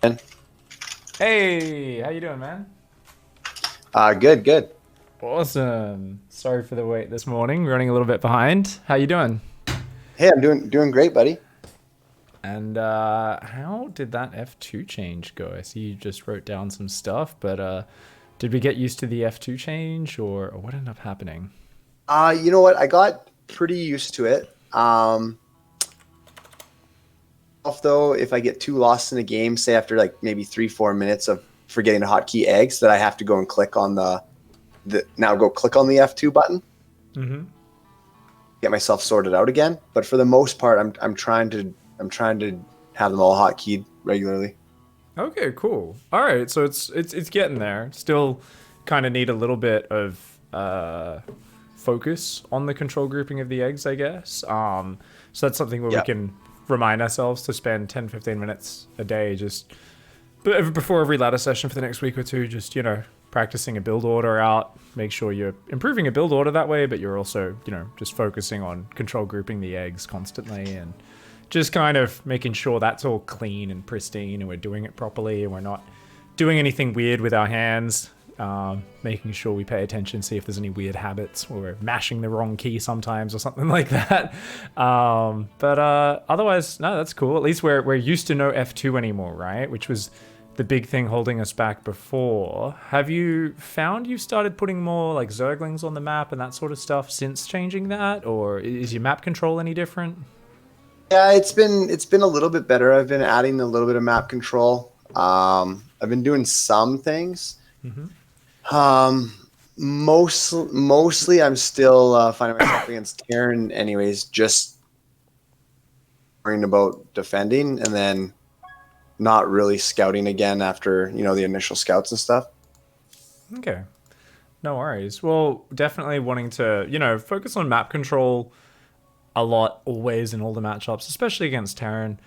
And Hey, how you doing, man? good, good. Awesome. Sorry for the wait this morning. Running a little bit behind. How you doing? Hey, I'm doing great, buddy. And how did that F2 change go? I see you just wrote down some stuff, but did we get used to the F2 change or what ended up happening? You know what? I got pretty used to it. Though, if I get too lost in a game, say after like maybe 3, 4 minutes of forgetting the hotkey eggs, that I have to go and click on the click on the F2 button, Mm-hmm. get myself sorted out again. But for the most part, I'm trying to have them all hotkeyed regularly. Okay, cool. All right, so it's getting there. Still kind of need a little bit of focus on the control grouping of the eggs, I guess. So that's something where we Yeah. can remind ourselves to spend 10, 15 minutes a day just before every ladder session for the next week or two, just, practicing a build order out. Make sure you're improving a build order that way, but you're also, just focusing on control grouping the eggs constantly and just kind of making sure that's all clean and pristine and we're doing it properly and we're not doing anything weird with our hands. Making sure we pay attention, see if there's any weird habits or we're mashing the wrong key sometimes or something like that. But otherwise, no, that's cool. At least we're used to no F2 anymore, right? Which was the big thing holding us back before. Have you found you've started putting more like Zerglings on the map and that sort of stuff since changing that? Or is your map control any different? Yeah, it's been a little bit better. I've been adding a little bit of map control. I've been doing some things. Mm-hmm. Um, mostly I'm still finding myself against Terran anyways, just worrying about defending and then not really scouting again after, the initial scouts and stuff. Okay. No worries. Well, definitely wanting to, focus on map control a lot always in all the matchups, especially against Terran,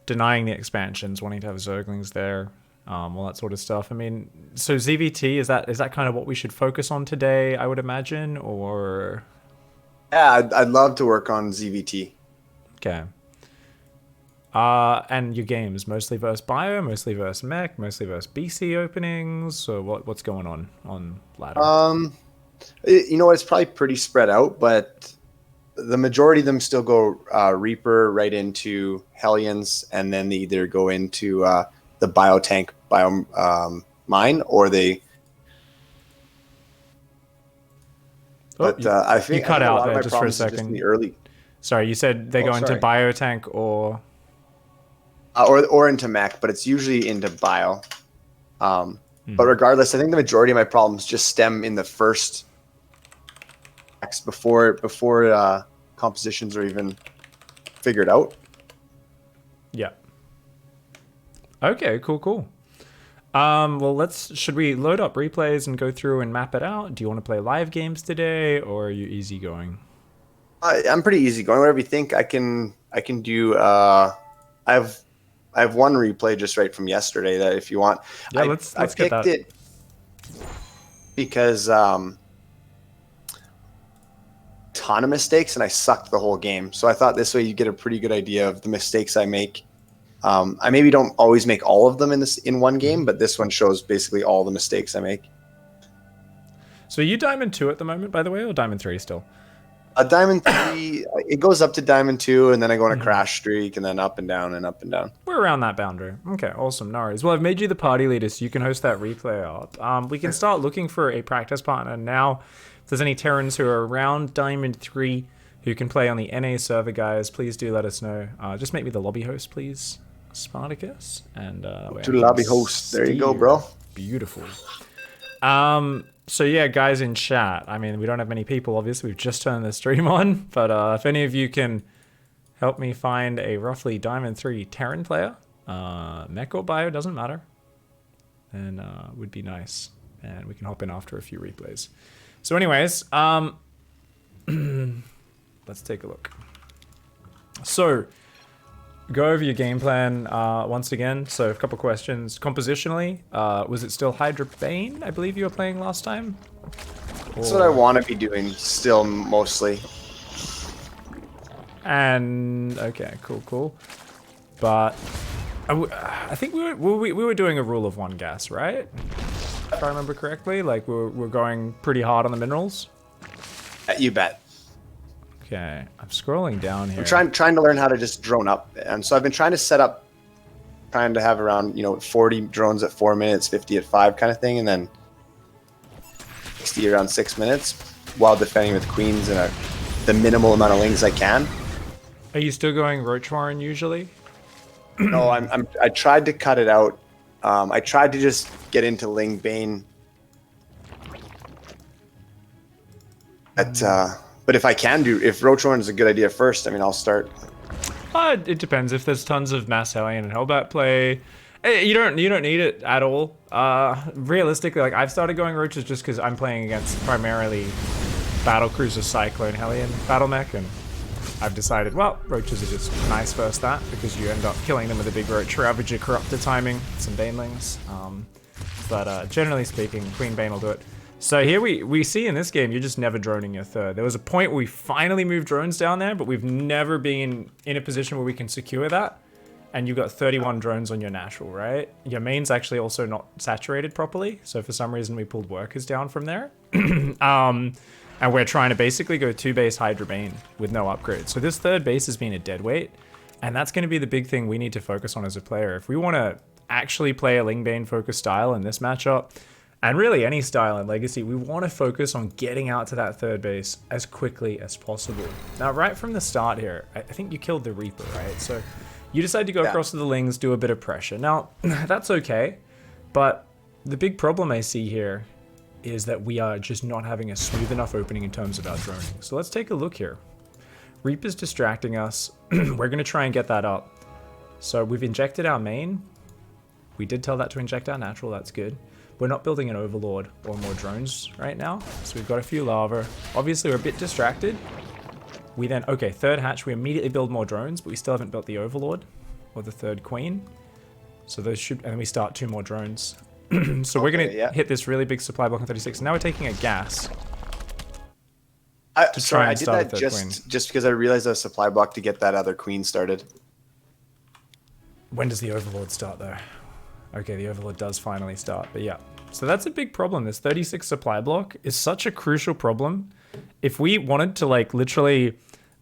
denying the expansions, wanting to have Zerglings there, all that sort of stuff. I mean, so ZvT, is that kind of what we should focus on today, I would imagine, or Yeah, I'd love to work on ZvT. okay. And your games mostly versus bio, mostly versus mech, mostly versus BC openings. So what's going on ladder? Um, you know what? It's probably pretty spread out, but the majority of them still go Reaper right into Hellions, and then they either go into the biotank bio mine, or they. Oh, But you, I you think I cut think a out lot of there my just for a problems are just in second. the early. Sorry, you said they Oh, go into sorry. biotank or Or into mech, but it's usually into bio. But Mhm. regardless, I think the majority of my problems just stem in the first X before compositions are even figured out. Yeah. Okay, cool. Well, should we load up replays and go through and map it out? Do you want to play live games today, or are you easygoing? I'm pretty easy going. Whatever you think, I can do. I have I have one replay just right from yesterday that if you want, Yeah, I let's I let's get picked that. it because ton of mistakes and I sucked the whole game. So I thought this way you get a pretty good idea of the mistakes I make. I maybe don't always make all of them in one game, Mhm. but this one shows basically all the mistakes I make. So are you Diamond 2 at the moment, by the way, or Diamond 3 still? A Diamond 3, it goes up to Diamond 2, and then I go on a Mhm. crash streak, and then up and down and up and down. We're around that boundary. Okay, awesome. No worries. Well, I've made you the party leader, so you can host that replay out. We can start looking for a practice partner now. If there's any Terrans who are around Diamond 3 who can play on the NA server, guys, please do let us know. Just make me the lobby host, please, Spartacus. And that way To I the can lobby host. There you go, bro. steer. Beautiful. So yeah, guys in chat. I mean, we don't have many people, obviously. We've just turned the stream on. But if any of you can help me find a roughly Diamond 3 Terran player, mech or bio, doesn't matter, then would be nice. And we can hop in after a few replays. So anyways, let's take a look. So, go over your game plan once again. So, a couple questions. Compositionally, was it still Hydra Bane, I believe you were playing last time? That's what I Or... want to be doing still mostly. And, okay, cool. But I think we were doing a rule of one gas, right? If I remember correctly, like we're going pretty hard on the minerals. You bet. Okay, I'm scrolling down here. I'm trying to learn how to just drone up, and so I've been trying to set up, trying to have around 40 drones at 4 minutes, 50 at 5 kind of thing, and then 60 around 6 minutes, while defending with queens and the minimal amount of lings I can. Are you still going Roach Warren usually? No, I tried to cut it out. I tried to just get into Ling Bane. But if Roach Warren is a good idea first, I mean, I'll start. It depends. If there's tons of Mass Hellion and Hellbat play, you don't need it at all. Realistically, like I've started going Roaches just because I'm playing against primarily Battle Cruiser, Cyclone, Hellion, Battle Mech, and I've decided, well, Roaches are just nice versus that because you end up killing them with a big Roach Ravager, Corruptor timing, some Banelings. But generally speaking, Queen Bane will do it. So here we see in this game, you're just never droning your third. There was a point where we finally moved drones down there, but we've never been in a position where we can secure that. And you've got 31 drones on your natural, right? Your main's actually also not saturated properly. So for some reason, we pulled workers down from there. And we're trying to basically go 2-base Hydra Bane with no upgrades. So this third base has been a dead weight. And that's going to be the big thing we need to focus on as a player. If we want to actually play a Ling Bane focused style in this matchup, and really any style in Legacy, we want to focus on getting out to that third base as quickly as possible. Now, right from the start here, I think you killed the Reaper, right? So you decide to go across to the Lings, do a bit of pressure. Now, that's okay, but the big problem I see here is that we are just not having a smooth enough opening in terms of our droning. So let's take a look here. Reaper's distracting us. We're going to try and get that up. So we've injected our main. We did tell that to inject our natural, that's good. We're not building an Overlord or more drones right now. So we've got a few lava. Obviously, we're a bit distracted. We then, okay, third hatch, we immediately build more drones, but we still haven't built the Overlord or the third Queen. So those should, and then we start 2 more drones. So we're going to hit this really big supply block on 36. Now we're taking a gas. I did that just because I realized a supply block to get that other queen started. When does the Overlord start though? Okay, the Overlord does finally start, but yeah. So that's a big problem. This 36 supply block is such a crucial problem. If we wanted to like literally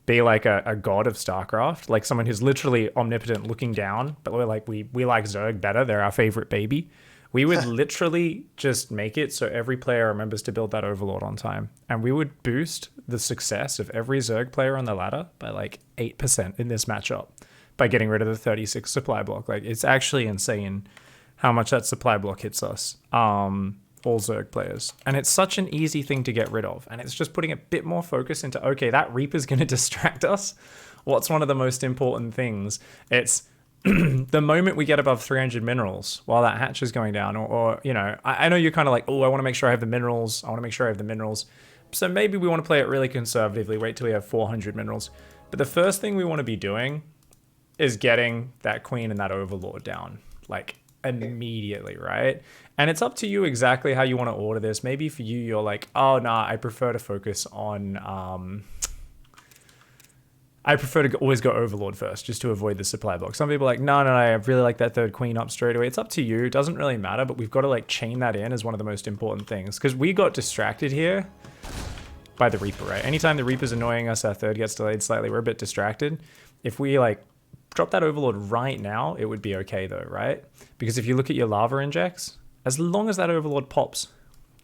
be like a god of StarCraft, like someone who's literally omnipotent looking down, but we're like, we like Zerg better, they're our favorite baby. We would literally just make it so every player remembers to build that Overlord on time. And we would boost the success of every Zerg player on the ladder by like 8% in this matchup by getting rid of the 36 supply block. Like, it's actually insane how much that supply block hits us, all Zerg players. And it's such an easy thing to get rid of. And it's just putting a bit more focus into, okay, that Reaper's going to distract us. What's one of the most important things? It's the moment we get above 300 minerals while that hatch is going down, or you know, I know you're kind of like, oh, I want to make sure I have the minerals. I want to make sure I have the minerals. So maybe we want to play it really conservatively, wait till we have 400 minerals. But the first thing we want to be doing is getting that queen and that overlord down, like immediately, right? And it's up to you exactly how you want to order this. Maybe for you, you're like, oh, nah, I prefer to focus on, I prefer to always go Overlord first, just to avoid the supply block. Some people are like, no, I really like that third queen up straight away. It's up to you. It doesn't really matter, but we've got to like chain that in as one of the most important things. Because we got distracted here by the Reaper, right? Anytime the Reaper's annoying us, our third gets delayed slightly, we're a bit distracted. If we like drop that Overlord right now, it would be okay though, right? Because if you look at your lava injects, as long as that Overlord pops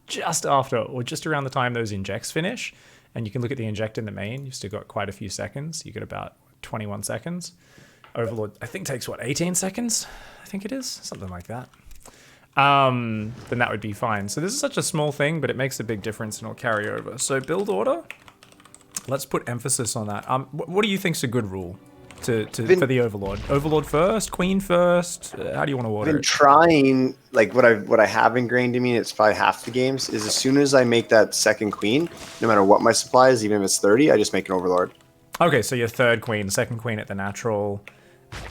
just after or just around the time those injects finish, and you can look at the inject in the main, you've still got quite a few seconds. You got about 21 seconds. Overlord, I think, takes, what, 18 seconds? I think it is, something like that. Then that would be fine. So this is such a small thing, but it makes a big difference and it'll carry over. So build order, let's put emphasis on that. What do you think's a good rule for the Overlord? Overlord first, Queen first? How do you want to order it? I've been trying, like what I have ingrained in me, it's probably half the games, is as soon as I make that second Queen, no matter what my supply is, even if it's 30, I just make an Overlord. Okay, so your third Queen, second Queen at the natural,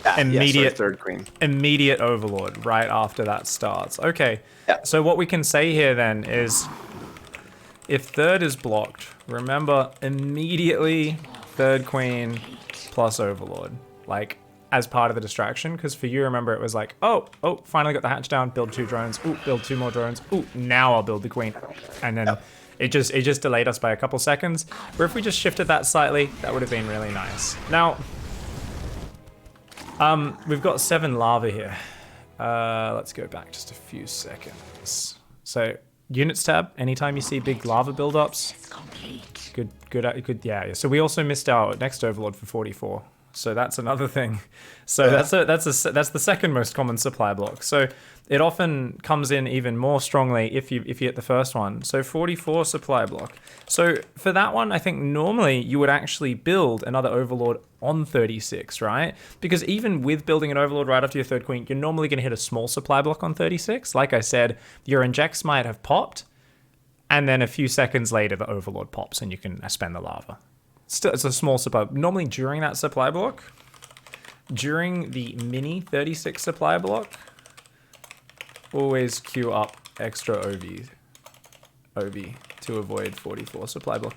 third Queen. Immediate Overlord right after that starts. Okay, so what we can say here then is, if third is blocked, remember immediately third Queen plus Overlord. Like, as part of the distraction, because for you, remember, it was like, oh, finally got the hatch down, build 2 drones, ooh, build 2 more drones, ooh, now I'll build the queen. And then it just delayed us by a couple seconds. Where if we just shifted that slightly, that would have been really nice. Now, we've got 7 lava here. Let's go back just a few seconds. So, units tab, anytime you see big lava buildups. Good, yeah. So we also missed our next overlord for 44. So that's another thing. So that's the second most common supply block. So it often comes in even more strongly if you hit the first one. So 44 supply block. So for that one, I think normally you would actually build another overlord on 36, right? Because even with building an overlord right after your third queen, you're normally going to hit a small supply block on 36. Like I said, your injects might have popped, and then a few seconds later the overlord pops and you can spend the lava. Still, it's a small supply. Normally during that supply block, during the mini 36 supply block, always queue up extra OV to avoid 44 supply block.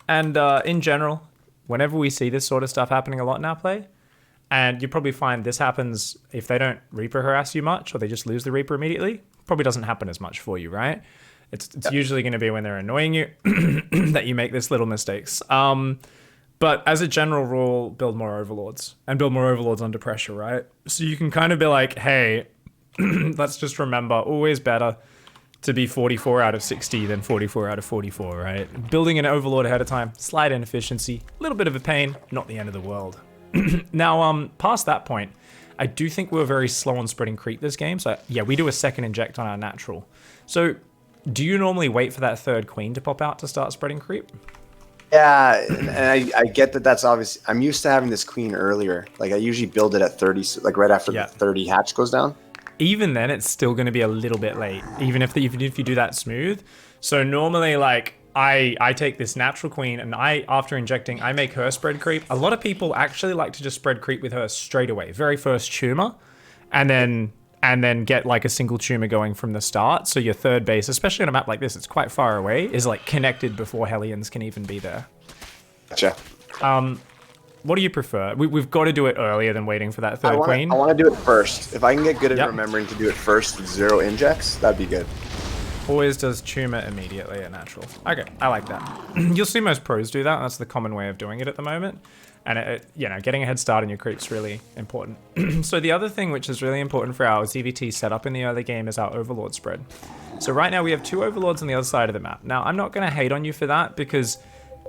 And in general, whenever we see this sort of stuff happening a lot in our play, and you probably find this happens if they don't Reaper harass you much, or they just lose the Reaper immediately, probably doesn't happen as much for you, right? It's usually going to be when they're annoying you that you make this little mistakes. But as a general rule, build more overlords, and build more overlords under pressure, right? So you can kind of be like, hey, let's just remember, always better to be 44 out of 60 than 44 out of 44, right? Building an overlord ahead of time, slight inefficiency, a little bit of a pain, not the end of the world. Now, past that point, I do think we were very slow on spreading creep this game. So yeah, we do a second inject on our natural. So do you normally wait for that third queen to pop out to start spreading creep? Yeah, and I get that that's obvious. I'm used to having this queen earlier. Like I usually build it at 30, like right after the 30 hatch goes down. Even then, it's still going to be a little bit late, even if you do that smooth. So normally, like I take this natural queen and after injecting, I make her spread creep. A lot of people actually like to just spread creep with her straight away, very first tumor, and then get like a single tumor going from the start. So your third base, especially on a map like this, it's quite far away, is like connected before Hellions can even be there. Gotcha. What do you prefer? We've got to do it earlier than waiting for that third queen. I want to do it first. If I can get good at remembering to do it first with 0 injects, that'd be good. Always does tumor immediately at natural. Okay, I like that. You'll see most pros do that. That's the common way of doing it at the moment. And getting a head start on your creep's really important. So the other thing which is really important for our ZvT setup in the early game is our overlord spread. So right now we have 2 overlords on the other side of the map. Now I'm not going to hate on you for that because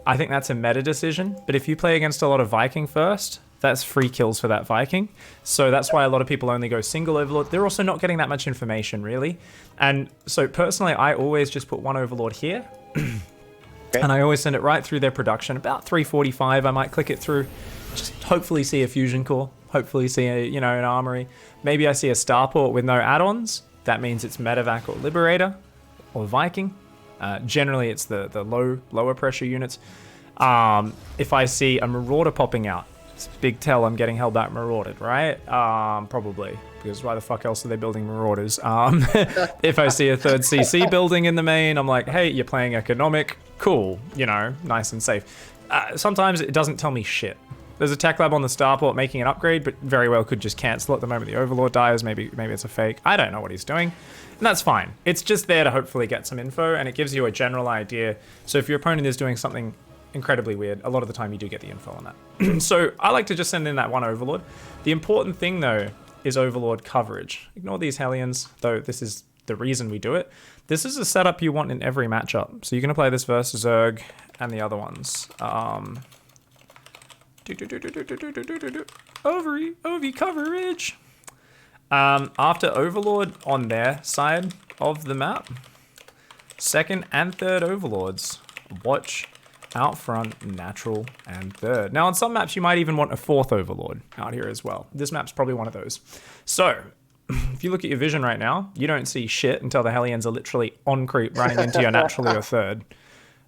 I think that's a meta decision. But if you play against a lot of Viking first, that's free kills for that Viking. So that's why a lot of people only go single overlord. They're also not getting that much information really. And so personally, I always just put 1 overlord here. Okay. And I always send it right through their production. About 345, I might click it through. Just hopefully see a fusion core. Hopefully see an armory. Maybe I see a starport with no add-ons. That means it's medevac or liberator or Viking. Generally, it's the lower pressure units. If I see a marauder popping out, it's a big tell I'm getting held back marauded, right? Probably, because why the fuck else are they building marauders? If I see a third CC building in the main, I'm like, hey, you're playing economic. Cool, nice and safe. Sometimes it doesn't tell me shit. There's a tech lab on the starport making an upgrade, but very well could just cancel it the moment the overlord dies. Maybe it's a fake. I don't know what he's doing. And that's fine. It's just there to hopefully get some info, and it gives you a general idea. So if your opponent is doing something incredibly weird, a lot of the time you do get the info on that. So I like to just send in that 1 overlord. The important thing though is overlord coverage. Ignore these Hellions, though this is the reason we do it. This is a setup you want in every matchup. So you're going to play this versus Zerg and the other ones. OV coverage. After overlord on their side of the map, second and third overlords, watch out front, natural, and third. Now on some maps you might even want a 4th overlord out here as well. This map's probably one of those. So if you look at your vision right now, you don't see shit until the Hellions are literally on creep running into your natural or your third.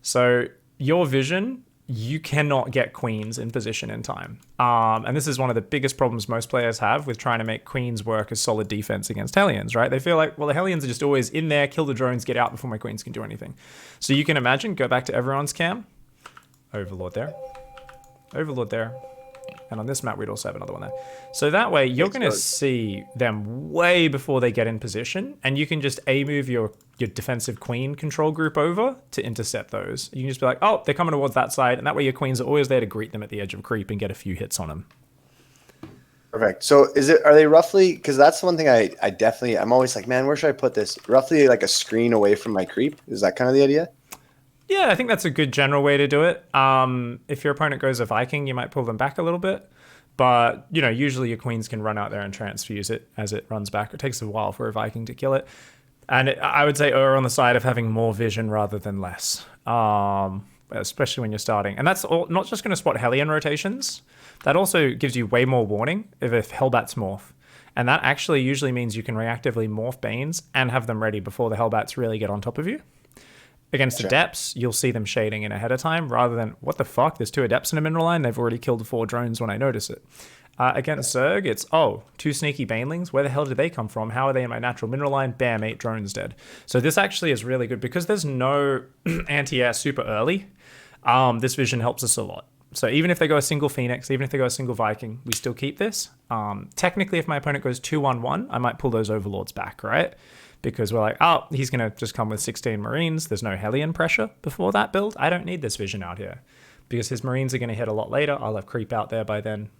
So your vision, you cannot get queens in position in time. And this is one of the biggest problems most players have with trying to make queens work as solid defense against Hellions, right? They feel like, well, the Hellions are just always in there, kill the drones, get out before my queens can do anything. So you can imagine, go back to everyone's cam. Overlord there. Overlord there. And on this map, we'd also have another one there. So that way, you're going to see them way before they get in position. And you can just A-move your defensive queen control group over to intercept those. You can just be like, oh, they're coming towards that side. And that way your queens are always there to greet them at the edge of creep and get a few hits on them. Perfect. So are they roughly, because that's one thing I'm always like, man, where should I put this? Roughly like a screen away from my creep? Is that kind of the idea? Yeah, I think that's a good general way to do it. If your opponent goes a Viking, you might pull them back a little bit. But, usually your queens can run out there and transfuse it as it runs back. It takes a while for a Viking to kill it. And I would say err on the side of having more vision rather than less, especially when you're starting. And that's not just going to spot Hellion rotations. That also gives you way more warning if Hellbats morph. And that actually usually means you can reactively morph Banes and have them ready before the Hellbats really get on top of you. Against Adepts, you'll see them shading in ahead of time rather than, what the fuck, there's 2 Adepts in a mineral line, they've already killed 4 drones when I notice it. Against Zerg, it's, 2 sneaky Banelings, where the hell did they come from? How are they in my natural mineral line? Bam, 8 drones dead. So this actually is really good because there's no anti-air super early. This vision helps us a lot. So even if they go a single Phoenix, even if they go a single Viking, we still keep this. Technically, if my opponent goes 2-1-1, I might pull those Overlords back, right? Because we're like, he's going to just come with 16 Marines. There's no Hellion pressure before that build. I don't need this vision out here. Because his Marines are going to hit a lot later. I'll have creep out there by then.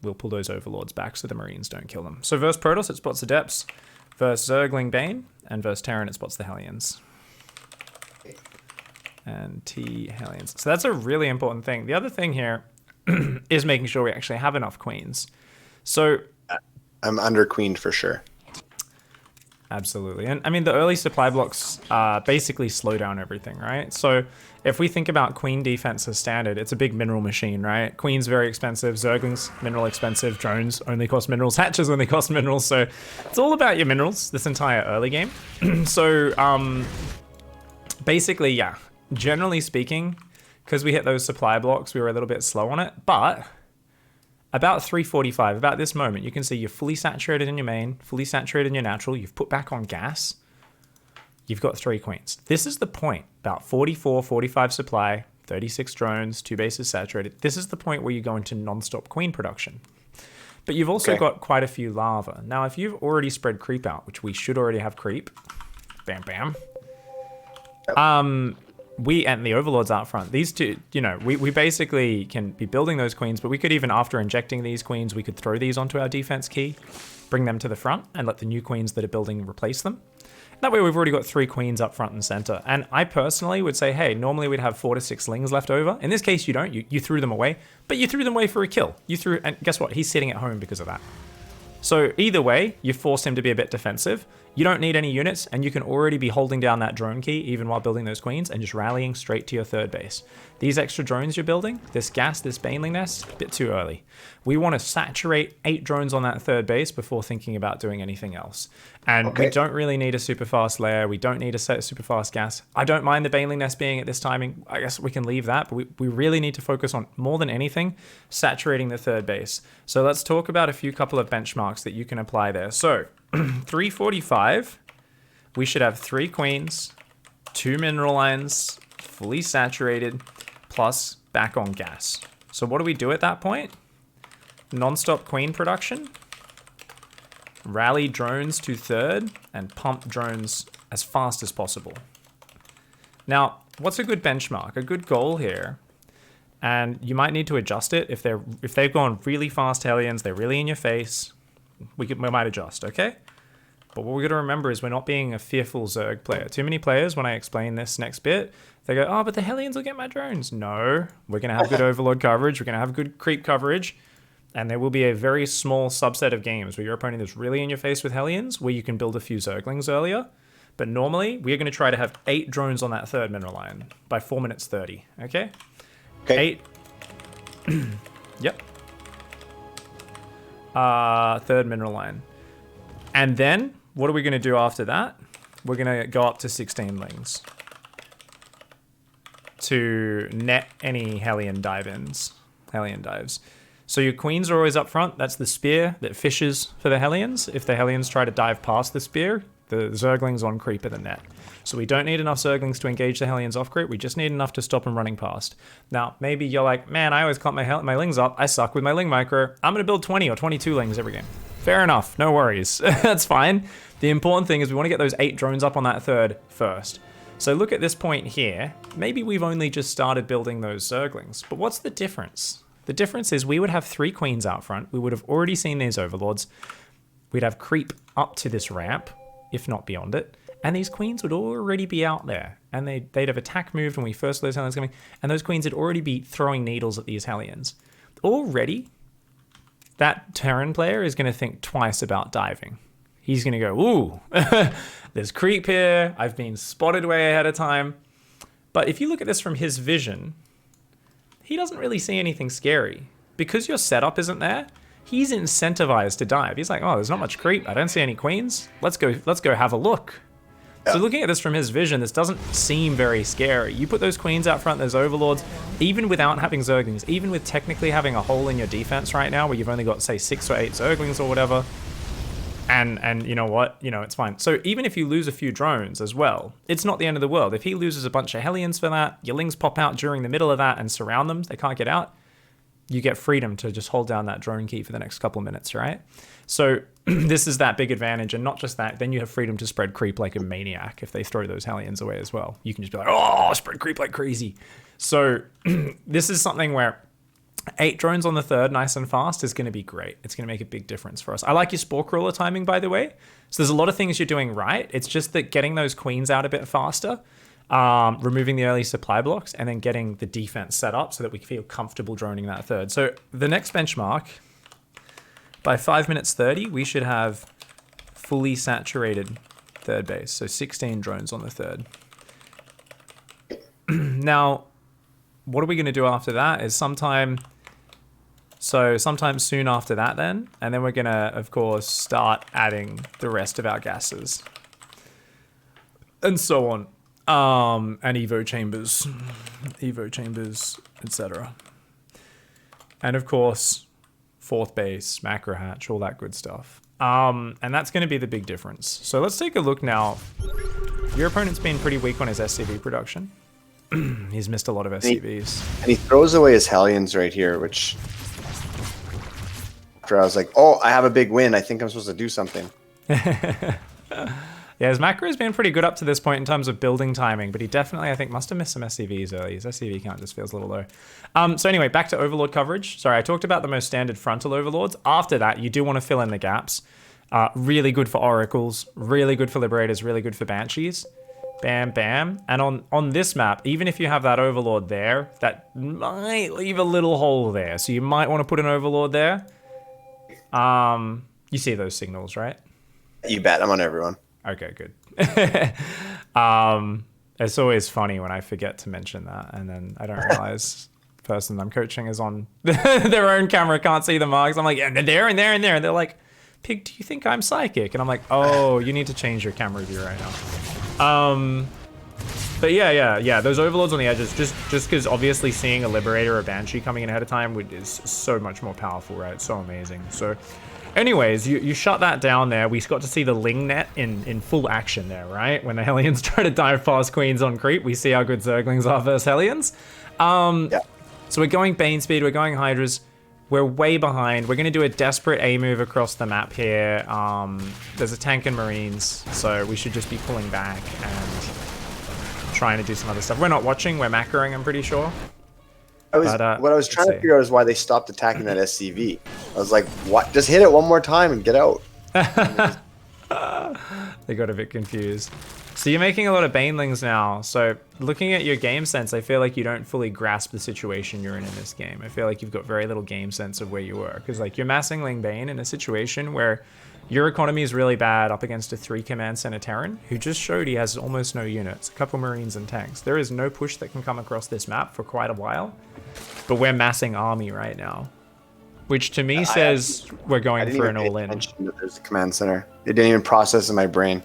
We'll pull those Overlords back so the Marines don't kill them. So versus Protoss, it spots Adepts. Versus Zergling Bane. And versus Terran, it spots the Hellions. And T Hellions. So that's a really important thing. The other thing here is making sure we actually have enough queens. So I'm under queened for sure. Absolutely. And I mean, the early supply blocks basically slow down everything, right? So if we think about queen defense as standard, it's a big mineral machine, right? Queen's very expensive, Zerglings, mineral expensive, drones only cost minerals, hatches only cost minerals. So it's all about your minerals, this entire early game. So basically, yeah, generally speaking, because we hit those supply blocks, we were a little bit slow on it, but about 3:45, about this moment, you can see you're fully saturated in your main, fully saturated in your natural, you've put back on gas, you've got 3 queens. This is the point, about 44, 45 supply, 36 drones, 2 bases saturated. This is the point where you go into non-stop queen production. But you've also got quite a few lava. Now, if you've already spread creep out, which we should already have creep, bam, bam, we and the Overlords out front, these two, we basically can be building those queens, but we could even, after injecting these queens, we could throw these onto our defense key, bring them to the front, and let the new queens that are building replace them. That way we've already got 3 queens up front and center. And I personally would say, hey, normally we'd have 4 to 6 lings left over. In this case, you don't. You threw them away, but you threw them away for a kill. And guess what? He's sitting at home because of that. So either way, you force him to be a bit defensive. You don't need any units, and you can already be holding down that drone key even while building those queens and just rallying straight to your third base. These extra drones you're building, this gas, this baneling nest, a bit too early. We want to saturate 8 drones on that third base before thinking about doing anything else. And we don't really need a super fast layer. We don't need a set super fast gas. I don't mind the baneling nest being at this timing. I guess we can leave that, but we really need to focus on, more than anything, saturating the third base. So let's talk about a couple of benchmarks that you can apply there. So 345, we should have 3 queens, 2 mineral lines, fully saturated, plus back on gas. So what do we do at that point? Non-stop queen production, rally drones to third, and pump drones as fast as possible. Now, what's a good benchmark? A good goal here, and you might need to adjust it if they've gone really fast Hellions, they're really in your face. We might adjust, okay? But what we got to remember is we're not being a fearful Zerg player. Too many players, when I explain this next bit, they go, oh, but the Hellions will get my drones. No, we're going to have good Overlord coverage. We're going to have good creep coverage. And there will be a very small subset of games where your opponent is really in your face with Hellions, where you can build a few Zerglings earlier. But normally, we're going to try to have 8 drones on that third mineral line by 4 minutes 30, okay? 8. Yep. Third mineral line. And then, what are we going to do after that? We're going to go up to 16 lings to net any Hellion dives. So your queens are always up front. That's the spear that fishes for the Hellions. If the Hellions try to dive past the spear, The Zerglings on creep are the net. So we don't need enough Zerglings to engage the Hellions off creep. We just need enough to stop them running past. Now, maybe you're like, man, I always clamp my Lings up. I suck with my Ling micro. I'm going to build 20 or 22 Lings every game. Fair enough. No worries. That's fine. The important thing is we want to get those 8 drones up on that third first. So look at this point here. Maybe we've only just started building those Zerglings. But what's the difference? The difference is we would have 3 queens out front. We would have already seen these overlords. We'd have creep up to this ramp, if not beyond it. And these queens would already be out there. And they'd have attack moved when we first saw those Hellions coming. And those queens would already be throwing needles at these Hellions. Already, that Terran player is going to think twice about diving. He's going to go, ooh, there's creep here. I've been spotted way ahead of time. But if you look at this from his vision, he doesn't really see anything scary. Because your setup isn't there, he's incentivized to dive. He's like, oh, there's not much creep. I don't see any queens. Let's go have a look. Yeah. So looking at this from his vision, this doesn't seem very scary. You put those queens out front, those overlords, even without having Zerglings, even with technically having a hole in your defense right now where you've only got, say, 6 or 8 Zerglings or whatever, and you know what? You know, it's fine. So even if you lose a few drones as well, it's not the end of the world. If he loses a bunch of Hellions for that, your Lings pop out during the middle of that and surround them, they can't get out, you get freedom to just hold down that drone key for the next couple of minutes, right? So this is that big advantage, and not just that, then you have freedom to spread creep like a maniac if they throw those Hellions away as well. You can just be like, oh, spread creep like crazy. So this is something where 8 drones on the third, nice and fast, is going to be great. It's going to make a big difference for us. I like your Spore Crawler timing, by the way. So there's a lot of things you're doing right. It's just that getting those queens out a bit faster, removing the early supply blocks, and then getting the defense set up so that we feel comfortable droning that third. So the next benchmark, by 5 minutes 30, we should have fully saturated third base. So 16 drones on the third. Now, what are we going to do after that is sometime soon after that then. And then we're going to, of course, start adding the rest of our gases. And so on. And Evo chambers, etc. And of course, fourth base, macro hatch, all that good stuff. And that's going to be the big difference. So let's take a look now. Your opponent's been pretty weak on his SCV production. He's missed a lot of SCVs. And he throws away his Hellions right here, which after I was like, oh, I have a big win. I think I'm supposed to do something. Yeah, his macro has been pretty good up to this point in terms of building timing, but he definitely, I think, must have missed some SCVs early. His SCV count just feels a little low. So anyway, back to Overlord coverage. Sorry, I talked about the most standard frontal Overlords. After that, you do want to fill in the gaps. Really good for Oracles, really good for Liberators, really good for Banshees. Bam, bam. And on this map, even if you have that Overlord there, that might leave a little hole there. So you might want to put an Overlord there. You see those signals, right? You bet. I'm on everyone. Okay, good. It's always funny when I forget to mention that, and then I don't realize the person I'm coaching is on their own camera, can't see the marks. I'm like, yeah, they're there and there and there. And they're like, Pig, do you think I'm psychic? And I'm like, oh, you need to change your camera view right now. But yeah. Those Overlords on the edges, just because obviously seeing a Liberator or a Banshee coming in ahead of time is so much more powerful, right? It's so amazing. So anyways, you shut that down there. We got to see the Ling net in full action there, right? When the Hellions try to dive past Queens on creep, we see how good Zerglings are versus Hellions. Yeah. So we're going Bane speed, we're going Hydras. We're way behind. We're going to do a desperate A move across the map here. There's a tank and Marines, so we should just be pulling back and trying to do some other stuff. We're not watching, we're macroing, I'm pretty sure. What I was trying to figure out is why they stopped attacking that SCV. I was like, what? Just hit it one more time and get out. They got a bit confused. So you're making a lot of Banelings now. So looking at your game sense, I feel like you don't fully grasp the situation you're in this game. I feel like you've got very little game sense of where you were. Because like you're massing Ling Bane in a situation where your economy is really bad up against a 3 command center Terran who just showed he has almost no units, a couple Marines and tanks. There is no push that can come across this map for quite a while. But we're massing army right now. Which to me says we're going for an all-in. There's a command center. It didn't even process in my brain.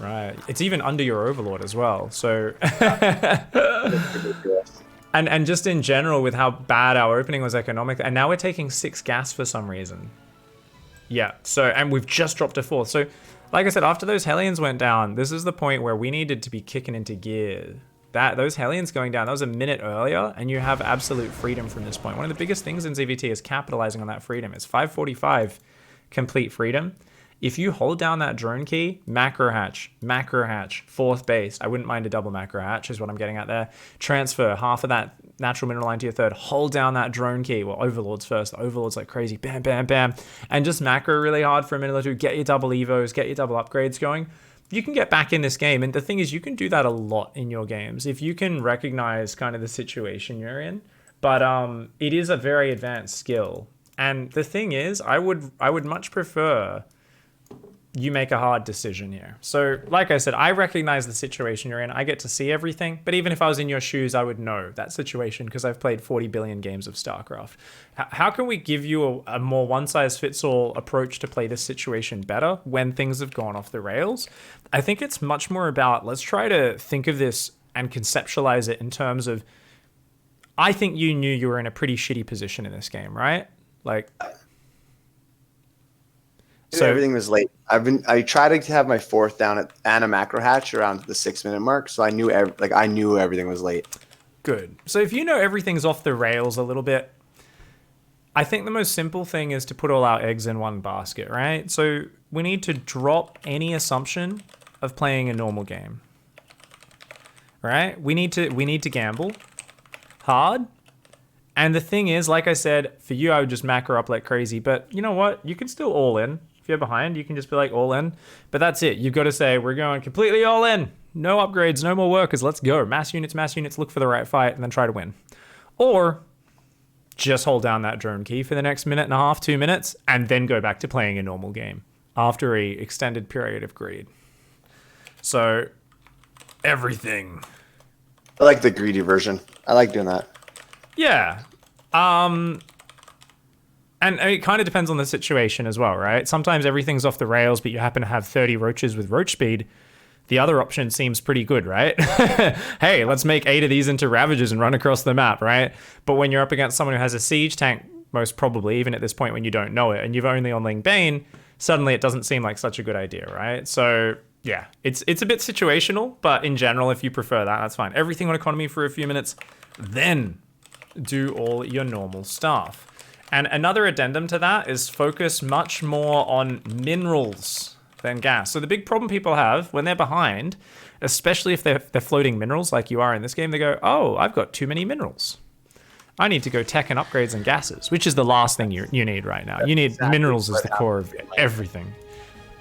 Right. It's even under your Overlord as well. So and just in general with how bad our opening was economic, and now we're taking 6 gas for some reason. Yeah. So, and we've just dropped to 4th. So, like I said, after those Hellions went down, this is the point where we needed to be kicking into gear. Those Hellions going down, that was a minute earlier, and you have absolute freedom from this point. One of the biggest things in ZvT is capitalizing on that freedom. It's 545 complete freedom. If you hold down that drone key, macro hatch, 4th base. I wouldn't mind a double macro hatch is what I'm getting at there. Transfer half of that natural mineral line to your 3rd. Hold down that drone key. Well, overlords first. The overlords like crazy. Bam, bam, bam. And just macro really hard for a minute or two. Get your double evos, get your double upgrades going. You can get back in this game. And the thing is, you can do that a lot in your games if you can recognize kind of the situation you're in. But it is a very advanced skill. And the thing is, I would much prefer you make a hard decision here. So, like I said, I recognize the situation you're in. I get to see everything. But even if I was in your shoes, I would know that situation because I've played 40 billion games of StarCraft. How can we give you a more one-size-fits-all approach to play this situation better when things have gone off the rails? I think it's much more about, let's try to think of this and conceptualize it in terms of, I think you knew you were in a pretty shitty position in this game, right? Like... So everything was late. I tried to have my 4th down and a macro hatch around the 6-minute mark, so I knew everything was late. Good. So if you know everything's off the rails a little bit, I think the most simple thing is to put all our eggs in one basket, right? So we need to drop any assumption of playing a normal game. Right? We need to gamble hard. And the thing is, like I said, for you I would just macro up like crazy, but you know what? You can still all in. If you're behind, you can just be like all in. But that's it. You've got to say, we're going completely all in. No upgrades, no more workers. Let's go. Mass units, look for the right fight, and then try to win. Or just hold down that drone key for the next minute and a half, 2 minutes, and then go back to playing a normal game after a extended period of greed. So, everything. I like the greedy version. I like doing that. Yeah. And it kind of depends on the situation as well, right? Sometimes everything's off the rails, but you happen to have 30 roaches with roach speed. The other option seems pretty good, right? Hey, let's make 8 of these into Ravagers and run across the map, right? But when you're up against someone who has a siege tank, most probably, even at this point when you don't know it, and you've only on Bane, suddenly it doesn't seem like such a good idea, right? So, yeah, it's a bit situational, but in general, if you prefer that, that's fine. Everything on economy for a few minutes, then do all your normal stuff. And another addendum to that is focus much more on minerals than gas. So the big problem people have when they're behind, especially if they're floating minerals like you are in this game, they go, oh, I've got too many minerals. I need to go tech and upgrades and gases, which is the last thing you need right now. You need minerals as the core of everything.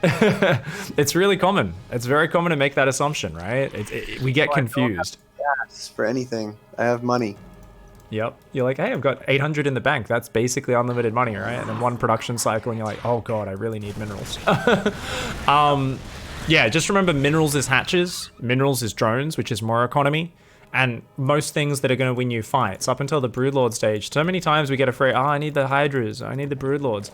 It's really common. It's very common to make that assumption, right? We get confused. I don't have gas for anything. I have money. Yep. You're like, hey, I've got 800 in the bank. That's basically unlimited money, right? And then one production cycle and you're like, oh God, I really need minerals. Yeah, just remember minerals is hatches. Minerals is drones, which is more economy. And most things that are going to win you fights up until the Broodlord stage. So many times we get afraid, oh, I need the Hydras. I need the Broodlords.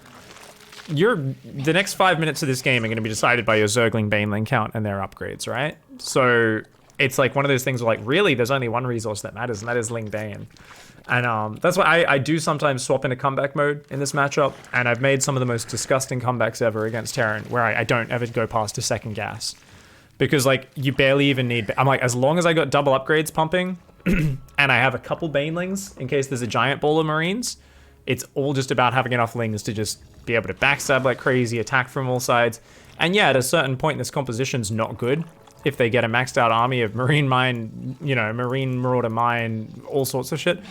The next 5 minutes of this game are going to be decided by your Zergling Baneling count and their upgrades, right? So it's like one of those things where like, really, there's only one resource that matters, and that is Ling Bane. And that's why I do sometimes swap into comeback mode in this matchup, and I've made some of the most disgusting comebacks ever against Terran, where I don't ever go past a second gas. Because, like, you barely even need... I'm like, as long as I got double upgrades pumping, and I have a couple Banelings, in case there's a giant ball of Marines, it's all just about having enough Lings to just be able to backstab like crazy, attack from all sides. And yeah, at a certain point, this composition's not good. If they get a maxed out army of Marine Mine, you know, Marine Marauder Mine, all sorts of shit.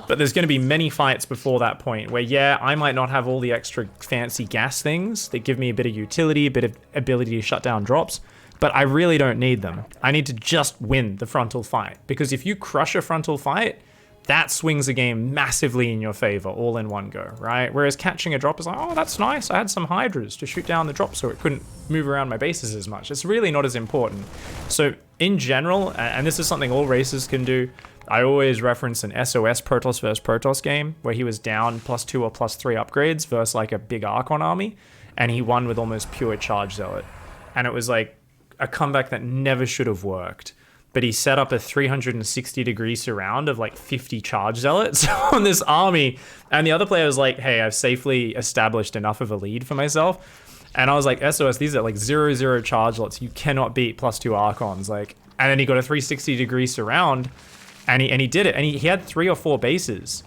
But there's going to be many fights before that point where, yeah, I might not have all the extra fancy gas things that give me a bit of utility, a bit of ability to shut down drops, but I really don't need them. I need to just win the frontal fight, because if you crush a frontal fight, that swings a game massively in your favor, all in one go, right? Whereas catching a drop is like, oh, that's nice. I had some Hydras to shoot down the drop so it couldn't move around my bases as much. It's really not as important. So in general, and this is something all racers can do, I always reference an SOS Protoss versus Protoss game where he was down +2 or +3 upgrades versus like a big Archon army, and he won with almost pure Charge Zealot. And it was like a comeback that never should have worked. but he set up a 360-degree surround of like 50 charge zealots on this army. And the other player was like, hey, I've safely established enough of a lead for myself. And I was like, SOS, these are like 0-0 charge zealots. You cannot beat +2 Archons. Like, and then he got a 360-degree surround, and he did it. And he had 3 or 4 bases,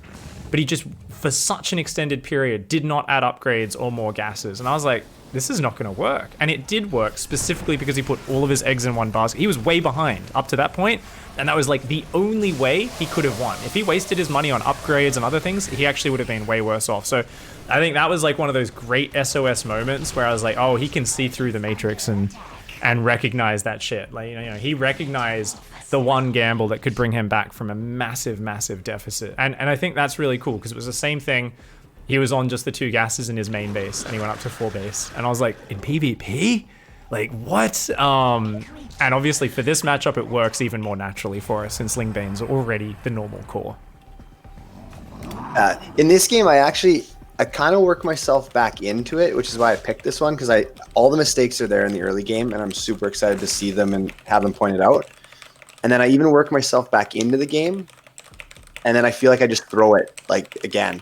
but he just, for such an extended period, did not add upgrades or more gases. And I was like, this is not going to work. And it did work, specifically because he put all of his eggs in one basket. He was way behind up to that point, and that was like the only way he could have won. If he wasted his money on upgrades and other things, he actually would have been way worse off. So I think that was like one of those great SOS moments where I was like, oh, he can see through the matrix and recognize that shit. Like, you know, he recognized the one gamble that could bring him back from a massive, massive deficit. And I think that's really cool, because it was the same thing. He was on just the 2 gases in his main base, and he went up to 4 base. And I was like, in PvP? Like, what? And obviously for this matchup, it works even more naturally for us, since Lingbane's already the normal core. In this game, I kind of work myself back into it, which is why I picked this one, because all the mistakes are there in the early game, and I'm super excited to see them and have them pointed out. And then I even work myself back into the game, and then I feel like I just throw it, like, again.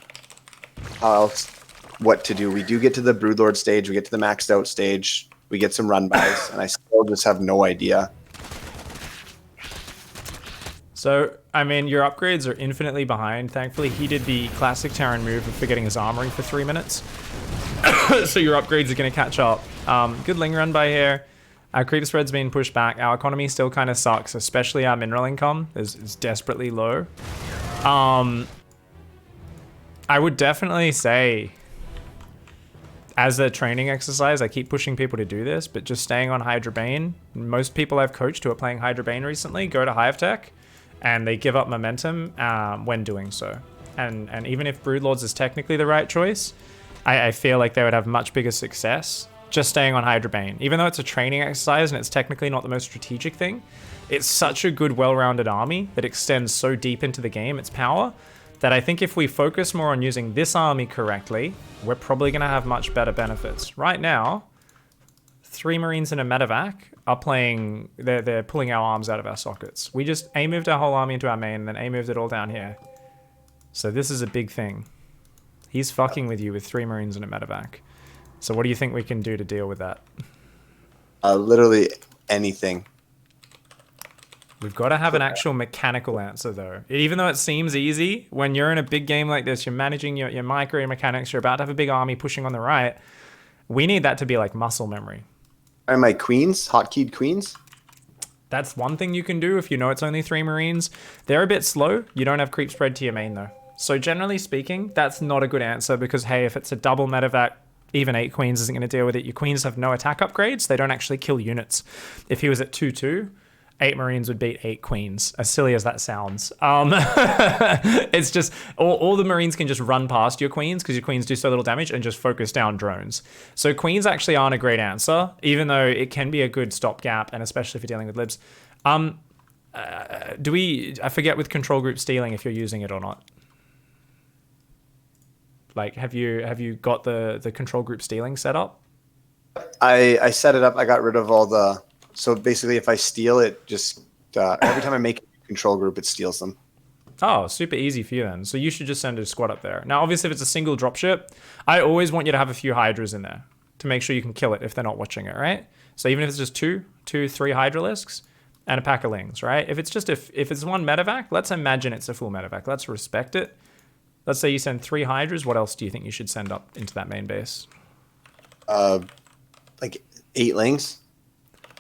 What to do. We do get to the Broodlord stage, we get to the maxed out stage, we get some run bys, and I still just have no idea. So, I mean, your upgrades are infinitely behind. Thankfully, he did the classic Terran move of forgetting his armoring for 3 minutes. So your upgrades are going to catch up. Good Ling run by here. Our creep spread's being pushed back. Our economy still kind of sucks, especially our mineral income is desperately low. I would definitely say, as a training exercise, I keep pushing people to do this, but just staying on Hydra Bane. Most people I've coached who are playing Hydra Bane recently go to Hive Tech, and they give up momentum when doing so. And even if Broodlords is technically the right choice, I feel like they would have much bigger success just staying on Hydra Bane. Even though it's a training exercise and it's technically not the most strategic thing, it's such a good, well-rounded army that extends so deep into the game, its power, that I think if we focus more on using this army correctly, we're probably going to have much better benefits. Right now, 3 Marines and a medevac are playing, they're pulling our arms out of our sockets. We just A-moved our whole army into our main, and then A-moved it all down here. So this is a big thing. He's fucking with you with 3 Marines and a medevac. So what do you think we can do to deal with that? Literally anything. We've got to have an actual mechanical answer, though. Even though it seems easy, when you're in a big game like this, you're managing your micro mechanics, you're about to have a big army pushing on the right, we need that to be like muscle memory. Are my queens, hotkeyed queens? That's one thing you can do if you know it's only 3 Marines. They're a bit slow. You don't have creep spread to your main, though. So generally speaking, that's not a good answer, because, hey, if it's a double medevac, even 8 queens isn't going to deal with it. Your queens have no attack upgrades. They don't actually kill units. If he was at 2-2... 8 Marines would beat 8 Queens, as silly as that sounds. It's just, all the Marines can just run past your Queens, because your Queens do so little damage, and just focus down drones. So Queens actually aren't a great answer, even though it can be a good stopgap, and especially if you're dealing with libs. I forget with control group stealing if you're using it or not. Like, have you got the control group stealing set up? I set it up, I got rid of all the... So basically, if I steal it, just every time I make a control group, it steals them. Oh, super easy for you then. So you should just send a squad up there. Now, obviously, if it's a single dropship, I always want you to have a few Hydras in there to make sure you can kill it if they're not watching it, right? So even if it's just 3 Hydralisks and a pack of Lings, right? If it's just if it's one medevac, let's imagine it's a full medevac. Let's respect it. Let's say you send 3 Hydras. What else do you think you should send up into that main base? Like 8 Lings.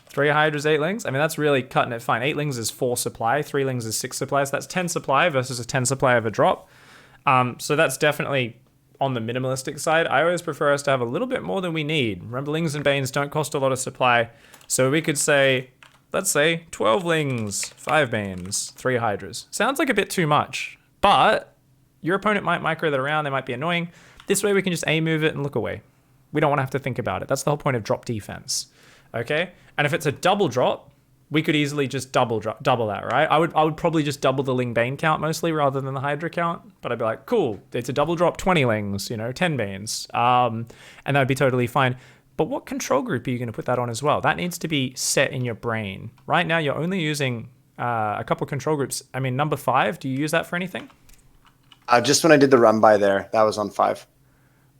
3 Hydras, 8 Lings? I mean, that's really cutting it fine. 8 Lings is 4 supply, 3 Lings is 6 supply, so that's 10 supply versus a 10 supply of a drop. So that's definitely on the minimalistic side. I always prefer us to have a little bit more than we need. Remember, Lings and Banes don't cost a lot of supply, so we could say, let's say, 12 Lings, 5 Banes, 3 Hydras. Sounds like a bit too much, but your opponent might micro that around, they might be annoying. This way we can just A-move it and look away. We don't want to have to think about it. That's the whole point of drop defense. Okay, and if it's a double drop, we could easily just double that, right? I would probably just double the Ling Bane count mostly rather than the Hydra count, but I'd be like, cool, it's a double drop, 20 Lings, 10 Banes, and that'd be totally fine. But what control group are you going to put that on as well? That needs to be set in your brain. Right now, you're only using a couple control groups. I mean, number 5, do you use that for anything? Just when I did the run by there, that was on 5.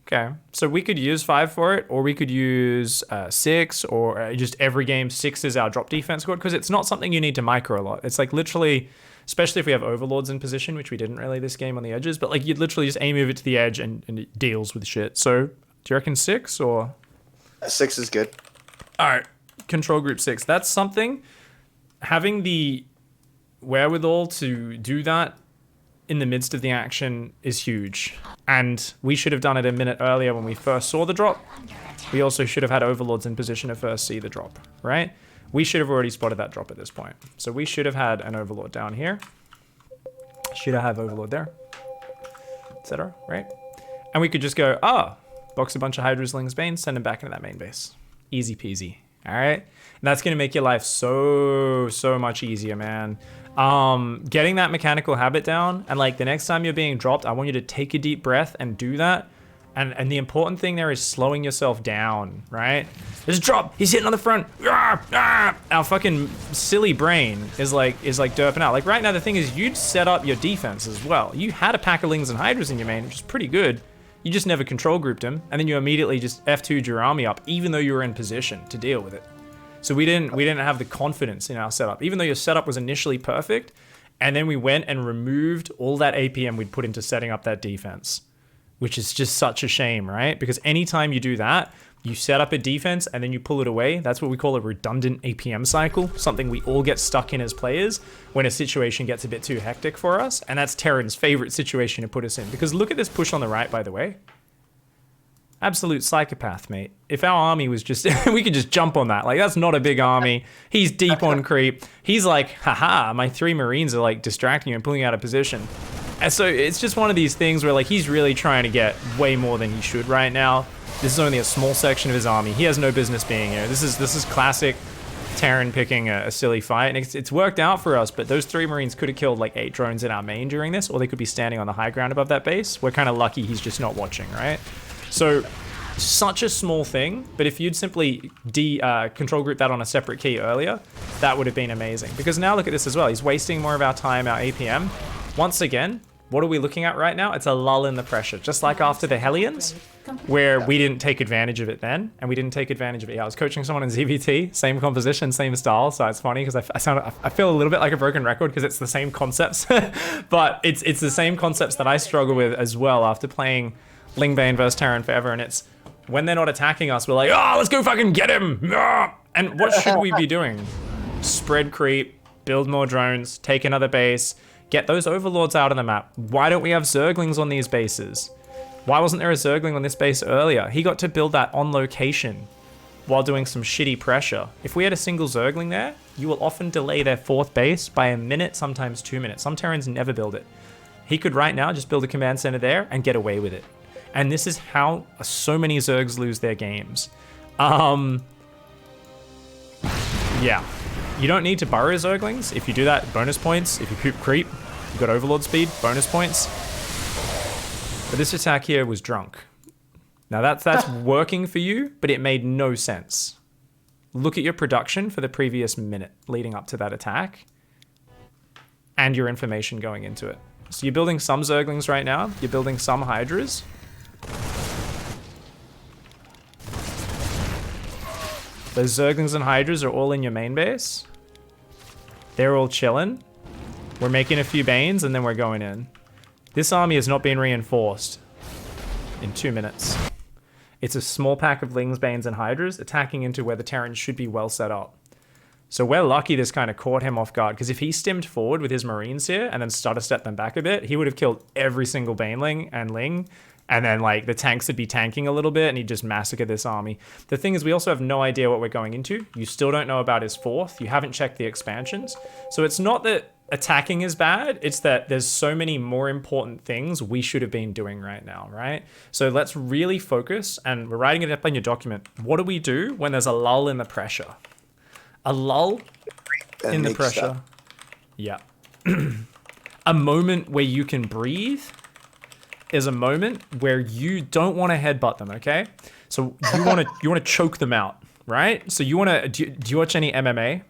Okay, so we could use 5 for it, or we could use 6, or just every game 6 is our drop defense squad, because it's not something you need to micro a lot. It's like literally, especially if we have overlords in position, which we didn't really this game on the edges, but like you'd literally just aim it to the edge and it deals with shit. So do you reckon 6 or? 6 is good. All right, control group 6. That's something, having the wherewithal to do that in the midst of the action is huge. And we should have done it a minute earlier when we first saw the drop. We also should have had overlords in position to first see the drop, right? We should have already spotted that drop at this point. So we should have had an overlord down here. Should have overlord there, etc. Right? And we could just go, box a bunch of Hydra's Ling's Bane, send them back into that main base. Easy peasy. All right? And that's going to make your life so much easier, man. Getting that mechanical habit down, and like the next time you're being dropped, I want you to take a deep breath and do that. And the important thing there is slowing yourself down, right? There's a drop. He's hitting on the front. Our fucking silly brain is like derping out. Like right now, the thing is, you'd set up your defense as well. You had a pack of Lings and Hydras in your main, which is pretty good. You just never control grouped him, and then you immediately just F2'd your army up, even though you were in position to deal with it. So we didn't have the confidence in our setup, even though your setup was initially perfect, and then we went and removed all that APM we'd put into setting up that defense, which is just such a shame, right? Because anytime you do that, you set up a defense and then you pull it away. That's what we call a redundant APM cycle, something we all get stuck in as players when a situation gets a bit too hectic for us, and that's Terran's favorite situation to put us in. Because look at this push on the right, by the way. Absolute psychopath, mate. If our army was just, we could just jump on that. Like, that's not a big army. He's deep on creep. He's like, haha, my 3 Marines are like distracting you and pulling you out of position. And so it's just one of these things where like he's really trying to get way more than he should right now. This is only a small section of his army. He has no business being here. This is classic Terran picking a silly fight. And it's worked out for us, but those 3 Marines could have killed like 8 drones in our main during this, or they could be standing on the high ground above that base. We're kind of lucky he's just not watching, right? So, such a small thing, but if you'd simply control group that on a separate key earlier, that would have been amazing. Because now look at this as well. He's wasting more of our time, our APM. Once again, what are we looking at right now? It's a lull in the pressure. Just like after the Hellions, where we didn't take advantage of it then, and we didn't take advantage of it. Yeah, I was coaching someone in ZvT, same composition, same style, so it's funny because I feel a little bit like a broken record because it's the same concepts, but it's the same concepts that I struggle with as well after playing Lingbane versus Terran forever, and it's when they're not attacking us, we're like, let's go fucking get him! And what should we be doing? Spread creep, build more drones, take another base, get those overlords out of the map. Why don't we have Zerglings on these bases? Why wasn't there a Zergling on this base earlier? He got to build that on location while doing some shitty pressure. If we had a single Zergling there, you will often delay their 4th base by a minute, sometimes 2 minutes. Some Terrans never build it. He could right now just build a command center there and get away with it. And this is how so many Zergs lose their games. Yeah. You don't need to burrow Zerglings. If you do that, bonus points. If you poop creep, you've got overlord speed, bonus points. But this attack here was drunk. Now that's working for you, but it made no sense. Look at your production for the previous minute leading up to that attack and your information going into it. So you're building some Zerglings right now. You're building some Hydras. Those Zerglings and Hydras are all in your main base. They're all chilling. We're making a few Banes and then we're going in. This army has not been reinforced in 2 minutes. It's a small pack of Lings, Banes, and Hydras attacking into where the Terrans should be well set up. So we're lucky this kind of caught him off guard, because if he stemmed forward with his Marines here and then started to step them back a bit, he would have killed every single Baneling and Ling. And then like the tanks would be tanking a little bit and he'd just massacre this army. The thing is, we also have no idea what we're going into. You still don't know about his 4th. You haven't checked the expansions. So it's not that attacking is bad. It's that there's so many more important things we should have been doing right now, right? So let's really focus, and we're writing it up in your document. What do we do when there's a lull in the pressure? A lull in the pressure. Yeah. A moment where you can breathe is a moment where you don't want to headbutt them, okay? So you want to choke them out, right? So you want to do you watch any MMA?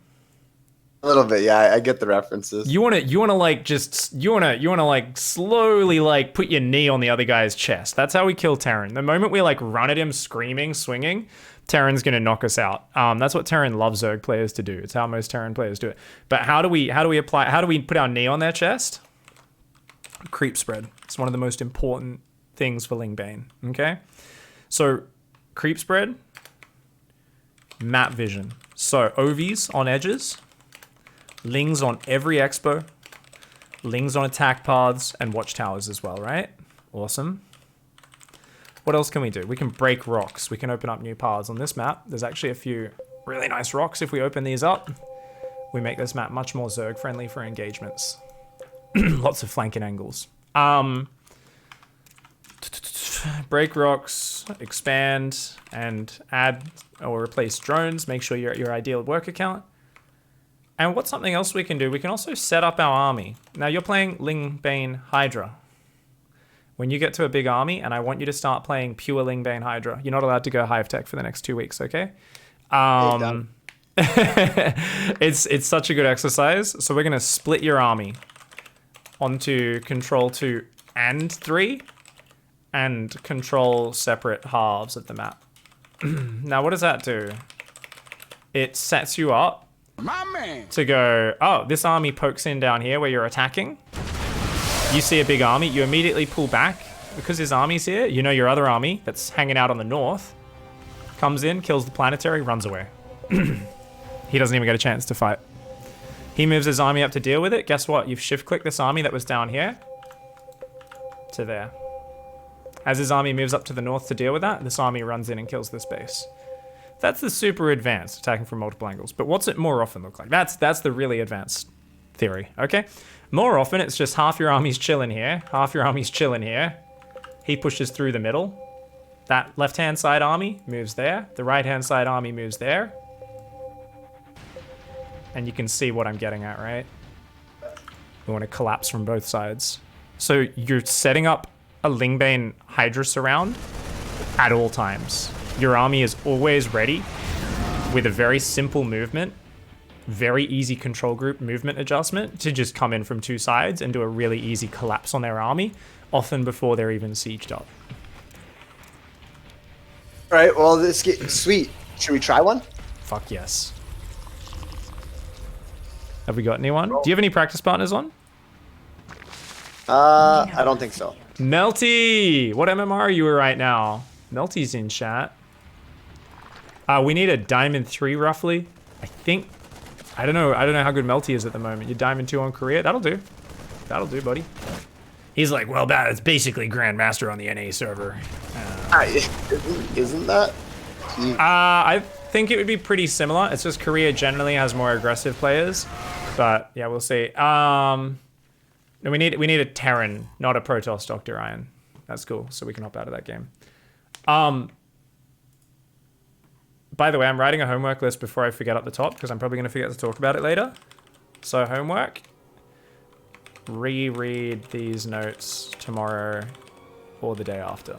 A little bit, yeah. I get the references. You wanna like just you wanna like slowly like put your knee on the other guy's chest. That's how we kill Terran. The moment we like run at him screaming, swinging, Terran's gonna knock us out. That's what Terran loves Zerg players to do. It's how most Terran players do it. But how do we put our knee on their chest? Creep spread. It's one of the most important things for Lingbane. Okay, so creep spread, map vision. So OVs on edges. Lings on every expo, lings on attack paths, and watchtowers as well, right? Awesome. What else can we do? We can break rocks. We can open up new paths on this map. There's actually a few really nice rocks. If we open these up, we make this map much more Zerg friendly for engagements. Lots of flanking angles. Break rocks, expand, and add or replace drones. Make sure you're at your ideal work account. And what's something else we can do? We can also set up our army. Now you're playing Lingbane Hydra. When you get to a big army, and I want you to start playing pure Lingbane Hydra, you're not allowed to go Hive Tech for the next 2 weeks, okay? It's such a good exercise. So we're gonna split your army onto control 2 and 3, and control separate halves of the map. Now what does that do? It sets you up to go, oh, this army pokes in down here where you're attacking. You see a big army, you immediately pull back. Because his army's here, you know your other army that's hanging out on the north comes in, kills the planetary, runs away. He doesn't even get a chance to fight. He moves his army up to deal with it. Guess what? You've shift-clicked this army that was down here to there. As his army moves up to the north to deal with that, this army runs in and kills this base. That's the super advanced, attacking from multiple angles. But what's it more often look like? That's the really advanced theory, okay? More often, it's just half your army's chilling here, half your army's chilling here. He pushes through the middle. That left-hand side army moves there. The right-hand side army moves there. And you can see what I'm getting at, right? We want to collapse from both sides. So you're setting up a Lingbane Hydra surround at all times. Your army is always ready with a very simple movement, very easy control group movement adjustment to just come in from two sides and do a really easy collapse on their army, often before they're even sieged up. All right, well, this is sweet. Should we try one? Fuck yes. Have we got anyone? Do you have any practice partners on? I don't think so. Melty! What MMR are you right now? Melty's in chat. We need a Diamond 3 roughly. I think. I don't know how good Melty is at the moment. You're Diamond 2 on Korea? That'll do. That'll do, buddy. He's like, well, it's basically Grandmaster on the NA server. Isn't that? I think it would be pretty similar. It's just Korea generally has more aggressive players. But yeah, we'll see. No, we need a Terran, not a Protoss Dr. Iron. That's cool. So we can hop out of that game. By the way, I'm writing a homework list before I forget up the top because I'm probably going to forget to talk about it later. So homework. Reread these notes tomorrow or the day after.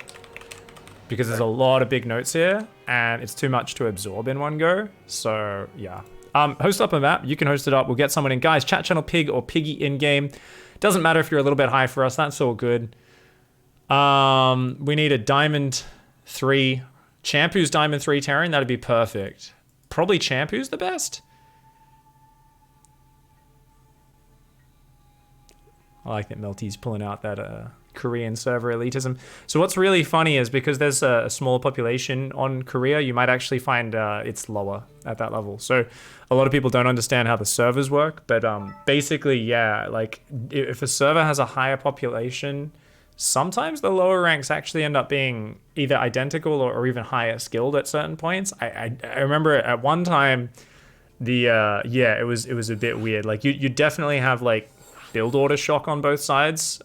Because there's a lot of big notes here and it's too much to absorb in one go. So yeah. Host up a map. You can host it up. We'll get someone in. Guys, chat channel Pig or Piggy in-game. Doesn't matter if you're a little bit high for us. That's all good. We need a Diamond 3. Champu's Diamond 3 Terran. That'd be perfect. Probably Champu's the best. I like that Melty's pulling out that Korean server elitism. So what's really funny is because there's a smaller population on Korea, you might actually find it's lower at that level. So a lot of people don't understand how the servers work, but basically, yeah, like if a server has a higher population, sometimes the lower ranks actually end up being either identical or even higher skilled at certain points. I remember at one time, it was a bit weird. Like you definitely have like build order shock on both sides,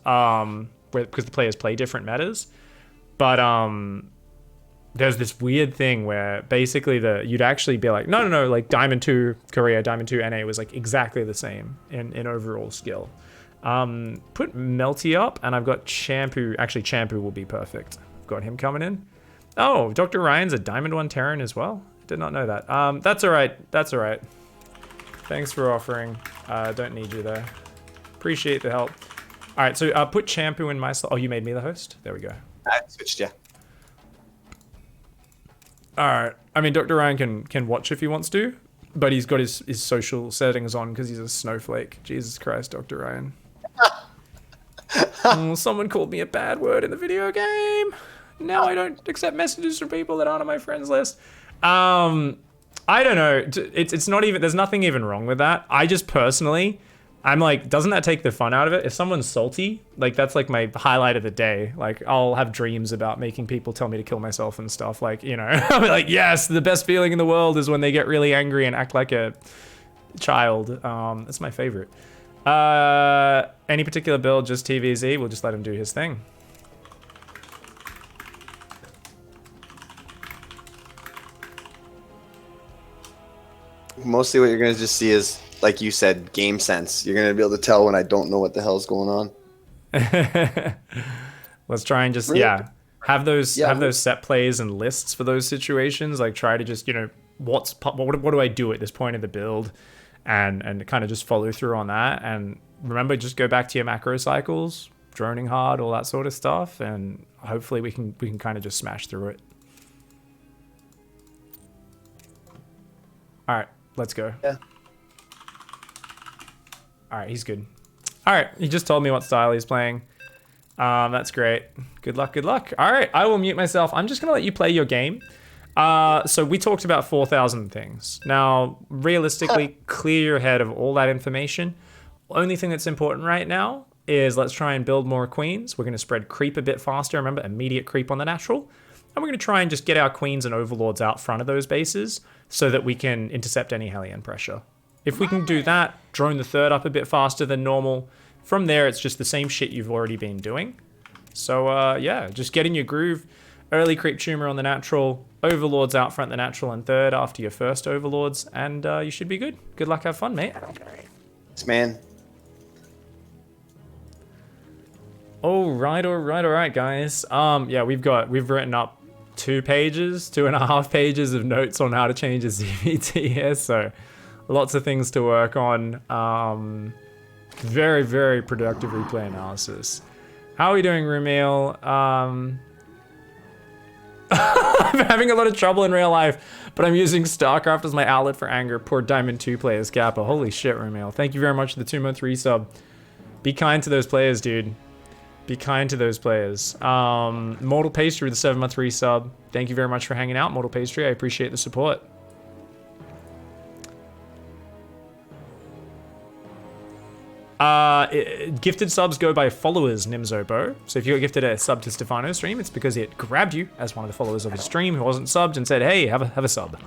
because the players play different metas. But there's this weird thing where basically you'd actually be like, no, like Diamond 2 Korea, Diamond 2 NA was like exactly the same in overall skill. Put Melty up, and I've got Champu. Actually, Champu will be perfect. I've got him coming in. Oh, Dr. Ryan's a Diamond 1 Terran as well. Did not know that. That's all right. That's all right. Thanks for offering. Don't need you though. Appreciate the help. All right, so put Champu in my slot. Oh, you made me the host? There we go. I switched, yeah. All right. I mean, Dr. Ryan can watch if he wants to, but he's got his social settings on because he's a snowflake. Jesus Christ, Dr. Ryan. Oh, someone called me a bad word in the video game. Now I don't accept messages from people that aren't on my friends list. I don't know. It's not even, there's nothing even wrong with that. I just personally, I'm like, doesn't that take the fun out of it? If someone's salty, like that's like my highlight of the day. Like I'll have dreams about making people tell me to kill myself and stuff. Like, you know, I'll be like, yes, the best feeling in the world is when they get really angry and act like a child. That's my favorite. Any particular build, just TVZ, we'll just let him do his thing. Mostly what you're going to just see is, like you said, game sense. You're going to be able to tell when I don't know what the hell's going on. Let's try and just, Really? have those set plays and lists for those situations. Like try to just, you know, what do I do at this point in the build, and kind of just follow through on that. And remember, just go back to your macro cycles, droning hard, all that sort of stuff, and hopefully we can kind of just smash through it. All right, let's go. Yeah. All right, he's good. All right, he just told me what style he's playing. That's great. Good luck, good luck. All right, I will mute myself. I'm just gonna let you play your game. So we talked about 4,000 things. Now, realistically, clear your head of all that information. Only thing that's important right now is let's try and build more queens. We're gonna spread creep a bit faster. Remember, immediate creep on the natural. And we're gonna try and just get our queens and overlords out front of those bases so that we can intercept any Hellion pressure. If we can do that, drone the third up a bit faster than normal. From there, it's just the same shit you've already been doing. So yeah, just get in your groove. Early creep tumor on the natural, overlords out front the natural and third after your first overlords, and you should be good. Good luck, have fun, mate. Thanks, man. All right, guys. Yeah, we've written up 2.5 pages of notes on how to change a ZvT here, so lots of things to work on. Very, very productive replay analysis. How are we doing, Rumil? I'm having a lot of trouble in real life, but I'm using StarCraft as my outlet for anger. Poor Diamond 2 players, Kappa. Holy shit, Rumil. Thank you very much for the 2-month resub. Be kind to those players, dude. Be kind to those players. Mortal Pastry with the 7-month resub. Thank you very much for hanging out, Mortal Pastry. I appreciate the support. Gifted subs go by followers, Nimzobo. So if you got gifted a sub to Stefano's stream, it's because it grabbed you as one of the followers of his stream who wasn't subbed and said, hey, have a sub.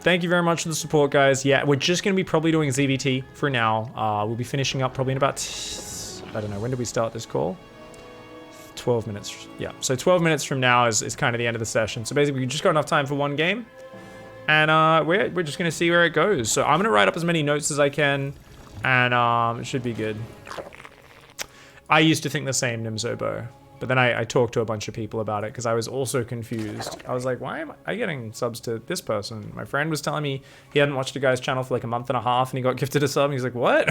Thank you very much for the support, guys. Yeah, we're just going to be probably doing ZvT for now. We'll be finishing up probably in about, I don't know, when did we start this call? 12 minutes. Yeah, so 12 minutes from now is kind of the end of the session. So basically, we just got enough time for one game. And we're just going to see where it goes. So I'm going to write up as many notes as I can, and it should be good. I used to think the same, Nimzobo, but then I talked to a bunch of people about it because I was also confused. I was like, why am I getting subs to this person? My friend was telling me he hadn't watched a guy's channel for like a month and a half, and he got gifted a sub, and he's like, what?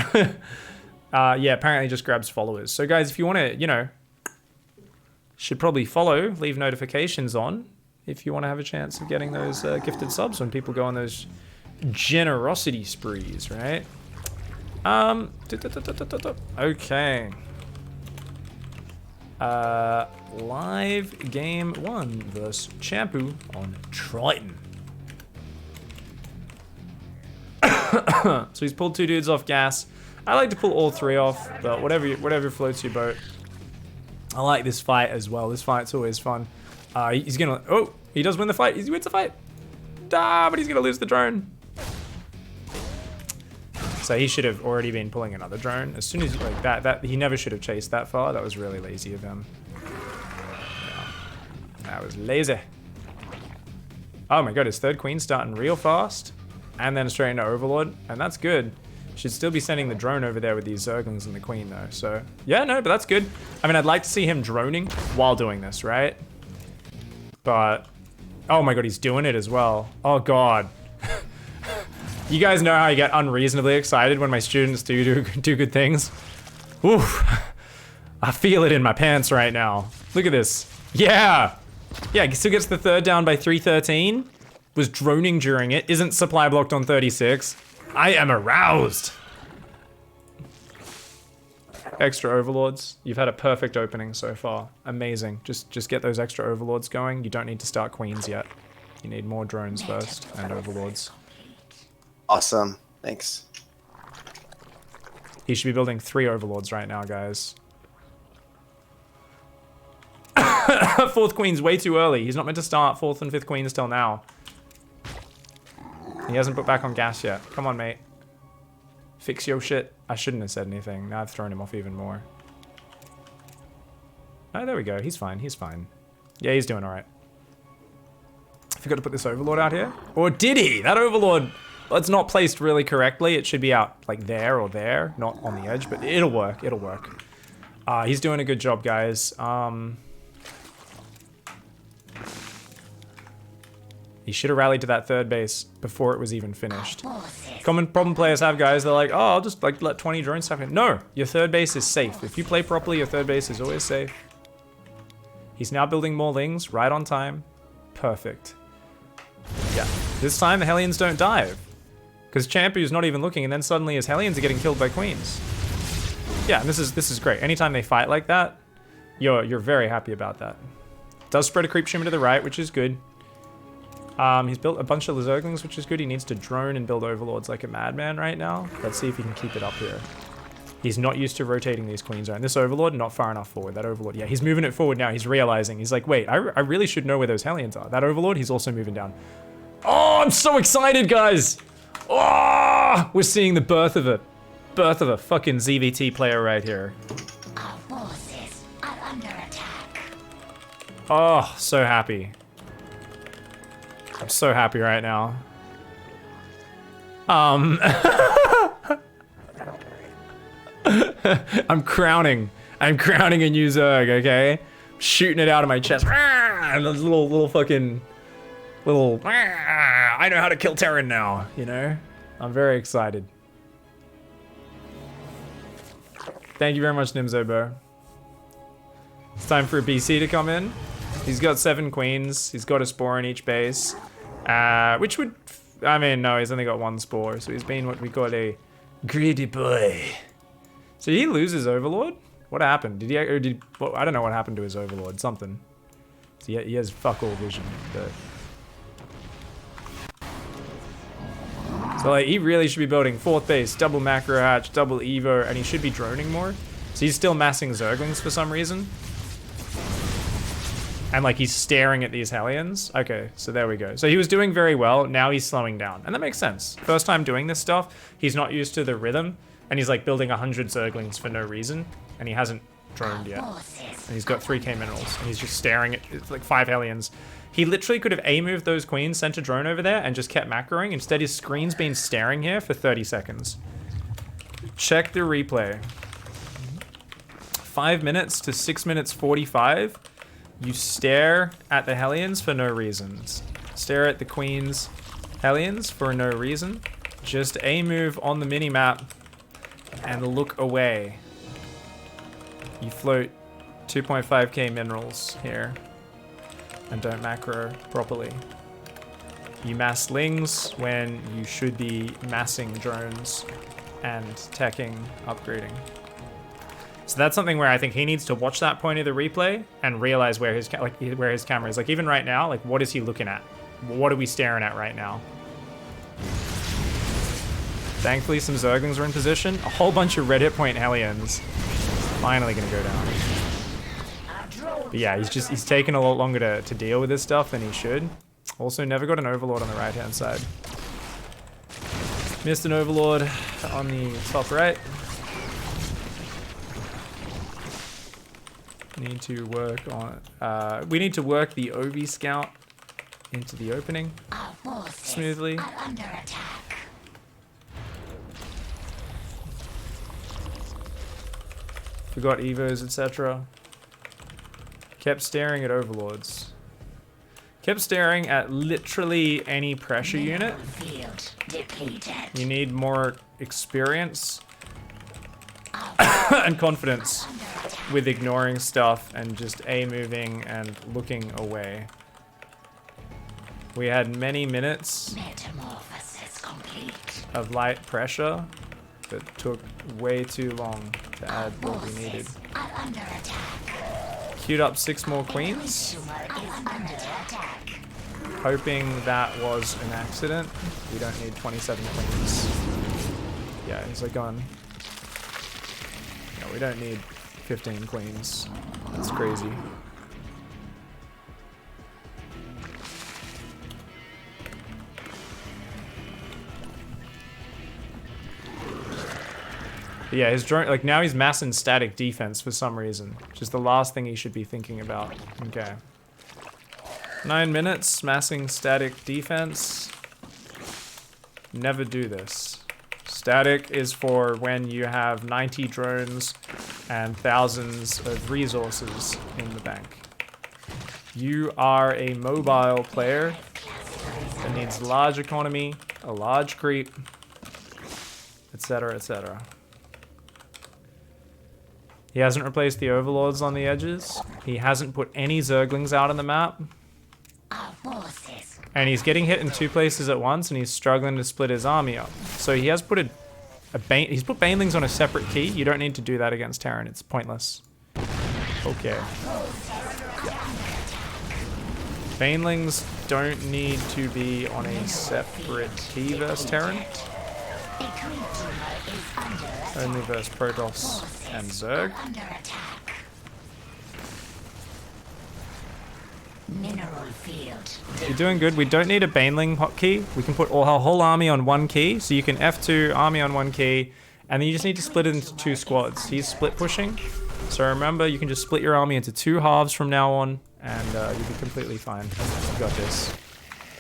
Yeah, apparently just grabs followers. So guys, if you want to, you know, should probably follow, leave notifications on, if you want to have a chance of getting those gifted subs when people go on those generosity sprees, right? Okay. Live game 1 versus Champu on Triton. So he's pulled 2 dudes off gas. I like to pull all 3 off, but whatever floats your boat. I like this fight as well. This fight's always fun. He's gonna, oh, he does win the fight. He wins the fight. But he's gonna lose the drone. So he should have already been pulling another drone. As soon as, like, that he never should have chased that far. That was really lazy of him. Yeah, that was lazy. Oh my god, his third queen's starting real fast. And then straight into Overlord. And that's good. Should still be sending the drone over there with these Zerglings and the queen though. So, yeah, no, but that's good. I mean, I'd like to see him droning while doing this, right? But, oh my god, he's doing it as well. Oh god. You guys know how I get unreasonably excited when my students do good things? Oof. I feel it in my pants right now. Look at this. Yeah! Yeah, still gets the third down by 313. Was droning during it. Isn't supply blocked on 36. I am aroused. Extra overlords. You've had a perfect opening so far. Amazing. Just get those extra overlords going. You don't need to start queens yet. You need more drones first and overlords. Awesome. Thanks. He should be building 3 overlords right now, guys. 4th queen's way too early. He's not meant to start 4th and 5th queens till now. He hasn't put back on gas yet. Come on, mate. Fix your shit. I shouldn't have said anything. Now I've thrown him off even more. Oh, there we go. He's fine. He's fine. Yeah, he's doing alright. I forgot to put this overlord out here. Or did he? That overlord, it's not placed really correctly. It should be out like there or there, not on the edge, but it'll work. It'll work. He's doing a good job, guys. He should have rallied to that 3rd base before it was even finished. Common problem players have, guys. They're like, oh, I'll just like let 20 drones stuff in. No, your 3rd base is safe. If you play properly, your 3rd base is always safe. He's now building more lings right on time. Perfect. Yeah. This time the Hellions don't dive. Because Champu's not even looking, and then suddenly his Hellions are getting killed by queens. Yeah, and this is great. Anytime they fight like that, you're very happy about that. Does spread a creep shimmer to the right, which is good. He's built a bunch of Zerglings, which is good. He needs to drone and build overlords like a madman right now. Let's see if he can keep it up here. He's not used to rotating these queens around. This overlord, not far enough forward. That overlord, yeah, he's moving it forward now. He's realizing. He's like, wait, I really should know where those Hellions are. That overlord, he's also moving down. Oh, I'm so excited, guys. Oh, we're seeing the birth of a fucking ZvT player right here. Our forces are under attack. Oh, so happy. I'm so happy right now. I'm crowning a new Zerg, okay? Shooting it out of my chest. And those little fucking I know how to kill Terran now, you know? I'm very excited. Thank you very much, Nimzobo. It's time for a BC to come in. He's got 7 queens. He's got a spore in each base. Which would... I mean, no, he's only got 1 spore. So he's been what we call a greedy boy. So did he lose his overlord? What happened? Did he... Or did... Well, I don't know what happened to his overlord. Something. So he has fuck all vision. But... So like, he really should be building 4th base, double macro hatch, double evo, and he should be droning more. So he's still massing Zerglings for some reason. And like he's staring at these Hellions. Okay, so there we go. So he was doing very well, now he's slowing down. And that makes sense. First time doing this stuff, he's not used to the rhythm, and he's like building 100 Zerglings for no reason, and he hasn't droned yet. And he's got 3k minerals, and he's just staring at like 5 Hellions. He literally could have A-moved those queens, sent a drone over there, and just kept macroing. Instead, his screen's been staring here for 30 seconds. Check the replay. 5 minutes to 6 minutes 45. You stare at the Hellions for no reasons. Stare at the Queen's Hellions for no reason. Just A-move on the minimap and look away. You float 2.5k minerals here. And don't macro properly. You mass lings when you should be massing drones and teching, upgrading. So that's something where I think he needs to watch that point of the replay and realize where his camera is. Like even right now, like what is he looking at? What are we staring at right now? Thankfully, some Zerglings are in position. A whole bunch of red hit point Hellions. Finally gonna go down. But yeah, he's taking a lot longer to deal with this stuff than he should. Also, never got an Overlord on the right-hand side. Missed an Overlord on the top right. Need to work on... we need to work the OV Scout into the opening smoothly. Under attack. Forgot Evos, etc. Kept staring at Overlords. Kept staring at literally any pressure unit. Field depleted. You need more experience and confidence with ignoring stuff and just A, moving and looking away. We had many minutes Metamorphosis complete. of light pressure that took way too long to add what we needed. Are under attack. Queued up 6 more queens, Are under attack. hoping that was an accident. We don't need 27 queens. Yeah, he's like gone. No, we don't need 15 queens. That's crazy. But yeah, his drone, like now he's massing static defense for some reason, which is the last thing he should be thinking about. Okay. 9 minutes, massing static defense. Never do this. Static is for when you have 90 drones and thousands of resources in the bank. You are a mobile player that needs large economy, a large creep, etc., etc. He hasn't replaced the overlords on the edges. He hasn't put any zerglings out on the map. Our forces. And he's getting hit in 2 places at once, and he's struggling to split his army up. So he has put he's put banelings on a separate key. You don't need to do that against Terran. It's pointless. Okay. Banelings don't need to be on a separate key versus Terran. A creature is under attack. Only versus Protoss and Zerg. Under attack. Mineral field. You're doing good. We don't need a Baneling hotkey. We can put our whole army on 1 key. So you can F2, army on 1 key, and then you just need to split it into 2 squads. He's split pushing. So remember, you can just split your army into 2 halves from now on, and you'll be completely fine. You got this.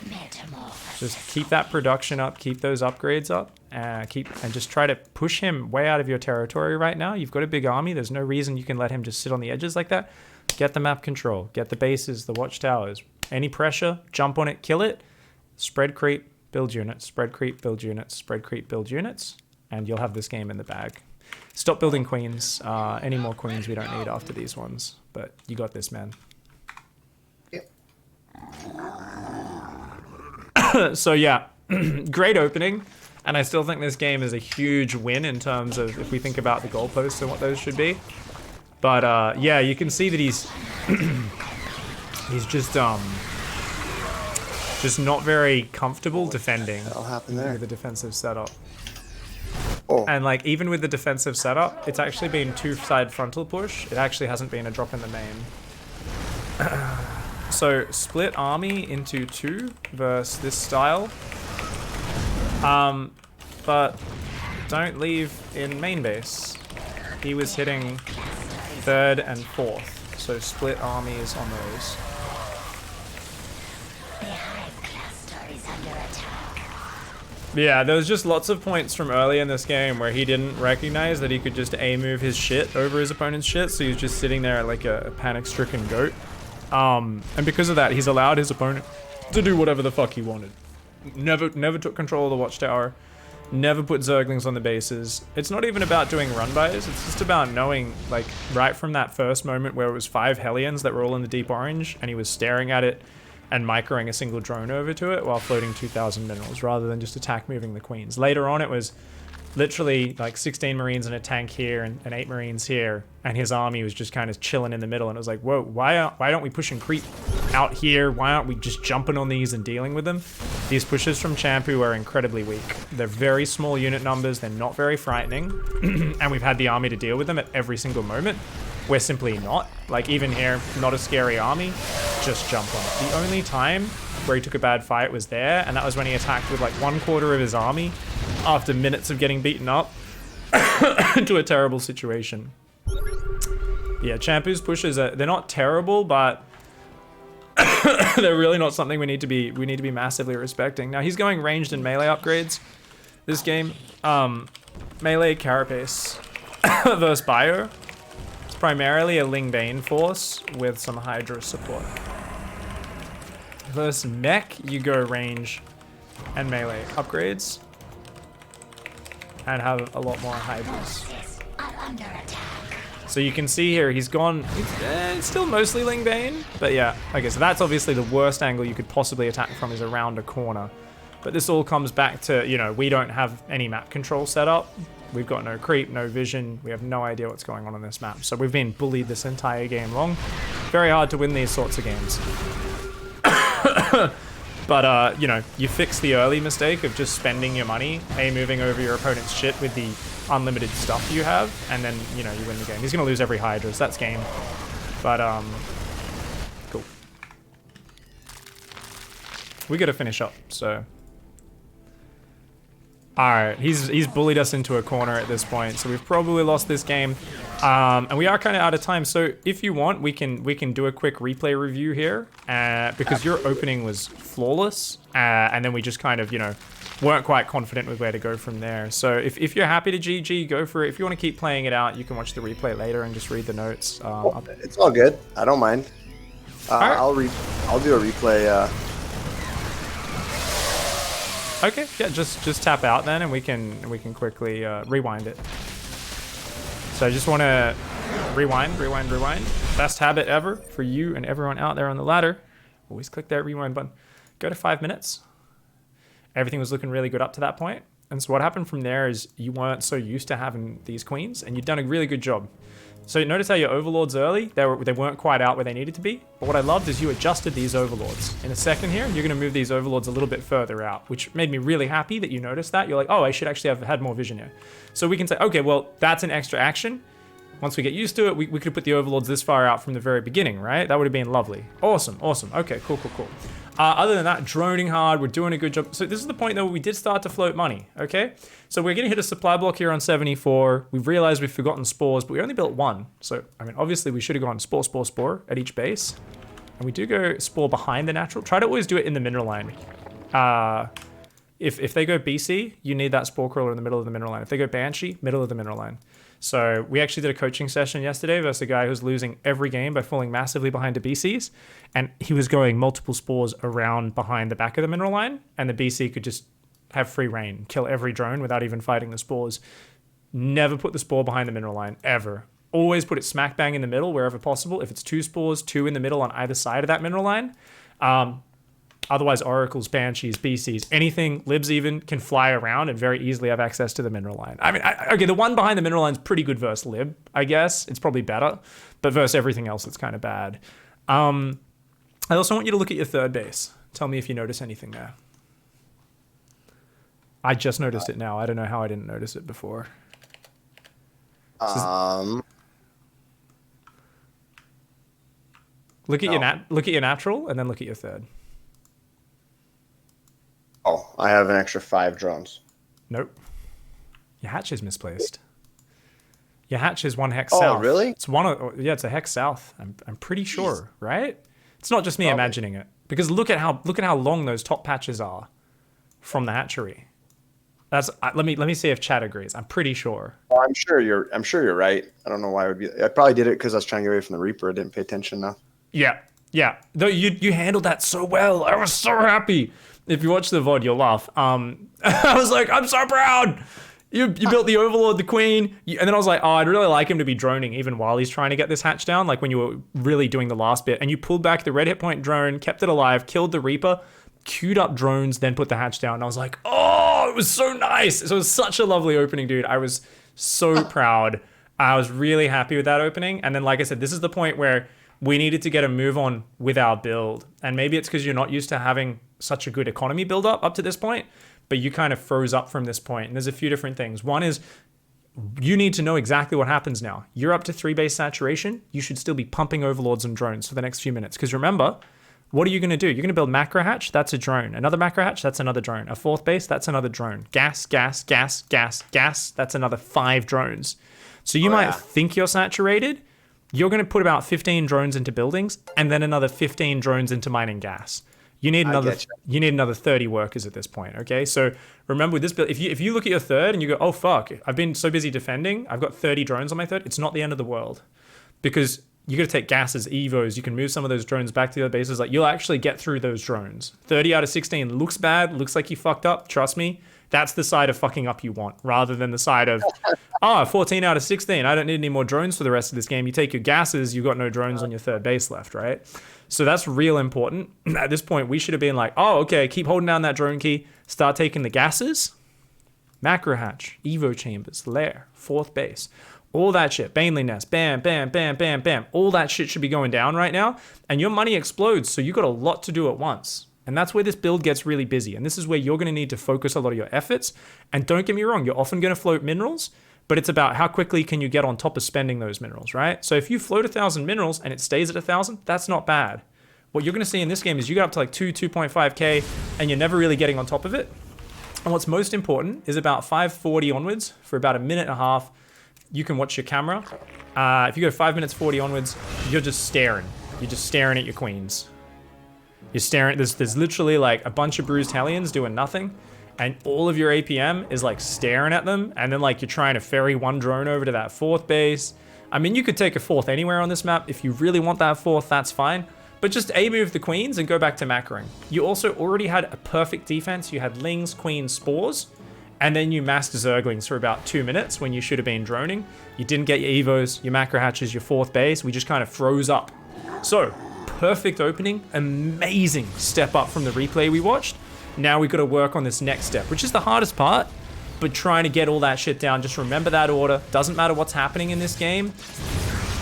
Metamorphosis. Just keep that production up, keep those upgrades up, and just try to push him way out of your territory right now. You've got a big army. There's no reason you can let him just sit on the edges like that. Get the map control, get the bases, the watchtowers. Any pressure, jump on it, kill it. Spread creep, build units. Spread creep, build units. Spread creep, build units. And you'll have this game in the bag. Stop building queens. Any more queens we don't need after these ones. But you got this, man. Yep. So yeah, great opening. And I still think this game is a huge win in terms of if we think about the goalposts and what those should be. But yeah, you can see that he's just not very comfortable defending That'll happen there. with the defensive setup. Oh, And like even with the defensive setup, it's actually been 2-side frontal push. It actually hasn't been a drop in the main. So split army into 2 versus this style. But don't leave in main base. He was hitting 3rd and 4th, so split armies on those. The hive cluster is under attack. Yeah, there was just lots of points from early in this game where he didn't recognize that he could just A-move his shit over his opponent's shit, so he was just sitting there like a panic-stricken goat. And because of that, he's allowed his opponent to do whatever the fuck he wanted. Never took control of the watchtower. Never put zerglings on the bases. It's not even about doing run-bys. It's just about knowing, like, right from that first moment where it was 5 Hellions that were all in the deep orange, and he was staring at it and microing a single drone over to it while floating 2,000 minerals, rather than just attack moving the queens. Later on, it was literally like 16 Marines and a tank here and 8 Marines here, and his army was just kind of chilling in the middle, and it was like, whoa, why aren't we pushing creep out here? Why aren't we just jumping on these and dealing with them? These pushes from Champu are incredibly weak. They're very small unit numbers, they're not very frightening, and we've had the army to deal with them at every single moment. We're simply not. Like, even here, not a scary army, just jump on it. The only time where he took a bad fight was there, and that was when he attacked with like 1/4 of his army after minutes of getting beaten up into a terrible situation. Yeah, Champu's pushes they're not terrible, but they're really not something we need to be massively respecting. Now he's going ranged and melee upgrades this game. Melee carapace versus bio. It's primarily a Ling Bane force with some Hydra support. Versus mech, you go range and melee upgrades. And have a lot more hydras. Forces are under attack. So you can see here, he's gone, it's still mostly Ling Bane, but yeah, okay, so that's obviously the worst angle you could possibly attack from is around a corner. But this all comes back to, you know, we don't have any map control set up. We've got no creep, no vision. We have no idea what's going on this map. So we've been bullied this entire game long. Very hard to win these sorts of games. But, you know, you fix the early mistake of just spending your money, moving over your opponent's shit with the unlimited stuff you have, and then, you know, you win the game. He's going to lose every Hydras. That's game. But, cool. We got to finish up, so... Alright, he's bullied us into a corner at this point, so we've probably lost this game. And we are kind of out of time, so if you want, we can do a quick replay review here, because your opening was flawless, and then we just kind of, you know, weren't quite confident with where to go from there. So if you're happy to GG, go for it. If you want to keep playing it out, you can watch the replay later and just read the notes. It's all good. I don't mind. Alright. I'll do a replay. Okay, yeah, just tap out then, and we can quickly rewind it. So I just want to rewind. Best habit ever for you and everyone out there on the ladder. Always click that rewind button. Go to 5 minutes. Everything was looking really good up to that point. And so what happened from there is you weren't so used to having these queens, and you'd done a really good job. So notice how your overlords early, they weren't quite out where they needed to be. But what I loved is you adjusted these overlords. In a second here, you're going to move these overlords a little bit further out, which made me really happy that you noticed that. You're like, oh, I should actually have had more vision here. So we can say, okay, well, that's an extra action. Once we get used to it, we could have put the overlords this far out from the very beginning, right? That would have been lovely. Awesome. Okay, cool. Other than that, droning hard, we're doing a good job. So this is the point, though, where we did start to float money, okay? So we're going to hit a supply block here on 74. We've realized we've forgotten spores, but we only built one. So, I mean, obviously, we should have gone spore at each base. And we do go spore behind the natural. Try to always do it in the mineral line. If they go BC, you need that spore crawler in the middle of the mineral line. If they go Banshee, middle of the mineral line. So we actually did a coaching session yesterday versus a guy who's losing every game by falling massively behind the BCs. And he was going multiple spores around behind the back of the mineral line. And the BC could just have free reign, kill every drone without even fighting the spores. Never put the spore behind the mineral line, ever. Always put it smack bang in the middle wherever possible. If it's 2 spores, 2 in the middle on either side of that mineral line. Otherwise, oracles, banshees, BCs, anything, libs even, can fly around and very easily have access to the mineral line. I mean, okay, the one behind the mineral line is pretty good versus lib, I guess. It's probably better. But versus everything else, it's kind of bad. I also want you to look at your third base. Tell me if you notice anything there. I just noticed it now. I don't know how I didn't notice it before. Look at your natural, and then look at your third. Oh, I have an extra 5 drones. Nope. Your hatch is misplaced. Your hatch is 1 hex south. Oh, really? It's it's a hex south. I'm pretty sure, right? It's not just me imagining it. Because look at how long those top patches are from the hatchery. Let me see if chat agrees. I'm pretty sure. Oh, I'm sure you're right. I don't know why it would be. I probably did it because I was trying to get away from the Reaper. I didn't pay attention enough. Yeah. Though you handled that so well. I was so happy. If you watch the VOD, you'll laugh. I was like, I'm so proud. You built the Overlord, the Queen, and then I was like, oh, I'd really like him to be droning even while he's trying to get this hatch down, like when you were really doing the last bit. And you pulled back the red hit point drone, kept it alive, killed the Reaper, queued up drones, then put the hatch down. And I was like, oh, it was so nice. So it was such a lovely opening, dude. I was so proud. I was really happy with that opening. And then, like I said, this is the point where we needed to get a move on with our build. And maybe it's because you're not used to having such a good economy build up to this point, but you kind of froze up from this point. And there's a few different things. One is you need to know exactly what happens now. You're up to 3 base saturation. You should still be pumping overlords and drones for the next few minutes. Because remember, what are you going to do? You're going to build macro hatch. That's a drone. Another macro hatch. That's another drone. A 4th base. That's another drone. Gas. That's another 5 drones. So you might think you're saturated. You're going to put about 15 drones into buildings and then another 15 drones into mining gas. You need another 30 workers at this point, okay? So remember with this build, if you look at your third and you go, oh fuck, I've been so busy defending, I've got 30 drones on my third, it's not the end of the world. Because you got to take gases, evos. You can move some of those drones back to the other bases. Like, you'll actually get through those drones. 30 out of 16 looks bad. Looks like you fucked up. Trust me. That's the side of fucking up you want, rather than the side of, 14 out of 16. I don't need any more drones for the rest of this game. You take your gases, you've got no drones on your third base left, right? So that's real important. At this point, we should have been like, oh, okay, keep holding down that drone key. Start taking the gases. Macro hatch, evo chambers, lair, fourth base. All that shit, Baneley Nest, bam, bam, bam, bam, bam. All that shit should be going down right now. And your money explodes, so you got a lot to do at once. And that's where this build gets really busy. And this is where you're going to need to focus a lot of your efforts. And don't get me wrong, you're often going to float minerals, but it's about how quickly can you get on top of spending those minerals, right? So if you float 1,000 minerals and it stays at 1,000, that's not bad. What you're going to see in this game is you get up to like 2.5k, and you're never really getting on top of it. And what's most important is about 540 onwards for about a minute and a half. You can watch your camera. If you go 5 minutes 40 onwards, you're just staring. You're just staring at your queens. You're staring. There's literally like a bunch of bruised Hellions doing nothing, and all of your APM is like staring at them. And then like you're trying to ferry one drone over to that fourth base. I mean, you could take a fourth anywhere on this map if you really want that fourth. That's fine. But just A-move the queens and go back to macroing. You also already had a perfect defense. You had lings, queens, spores. And then you massed zerglings for about 2 minutes when you should have been droning. You didn't get your evos, your macro hatches, your fourth base. We just kind of froze up. So, perfect opening. Amazing step up from the replay we watched. Now we got to work on this next step, which is the hardest part. But trying to get all that shit down. Just remember that order. Doesn't matter what's happening in this game.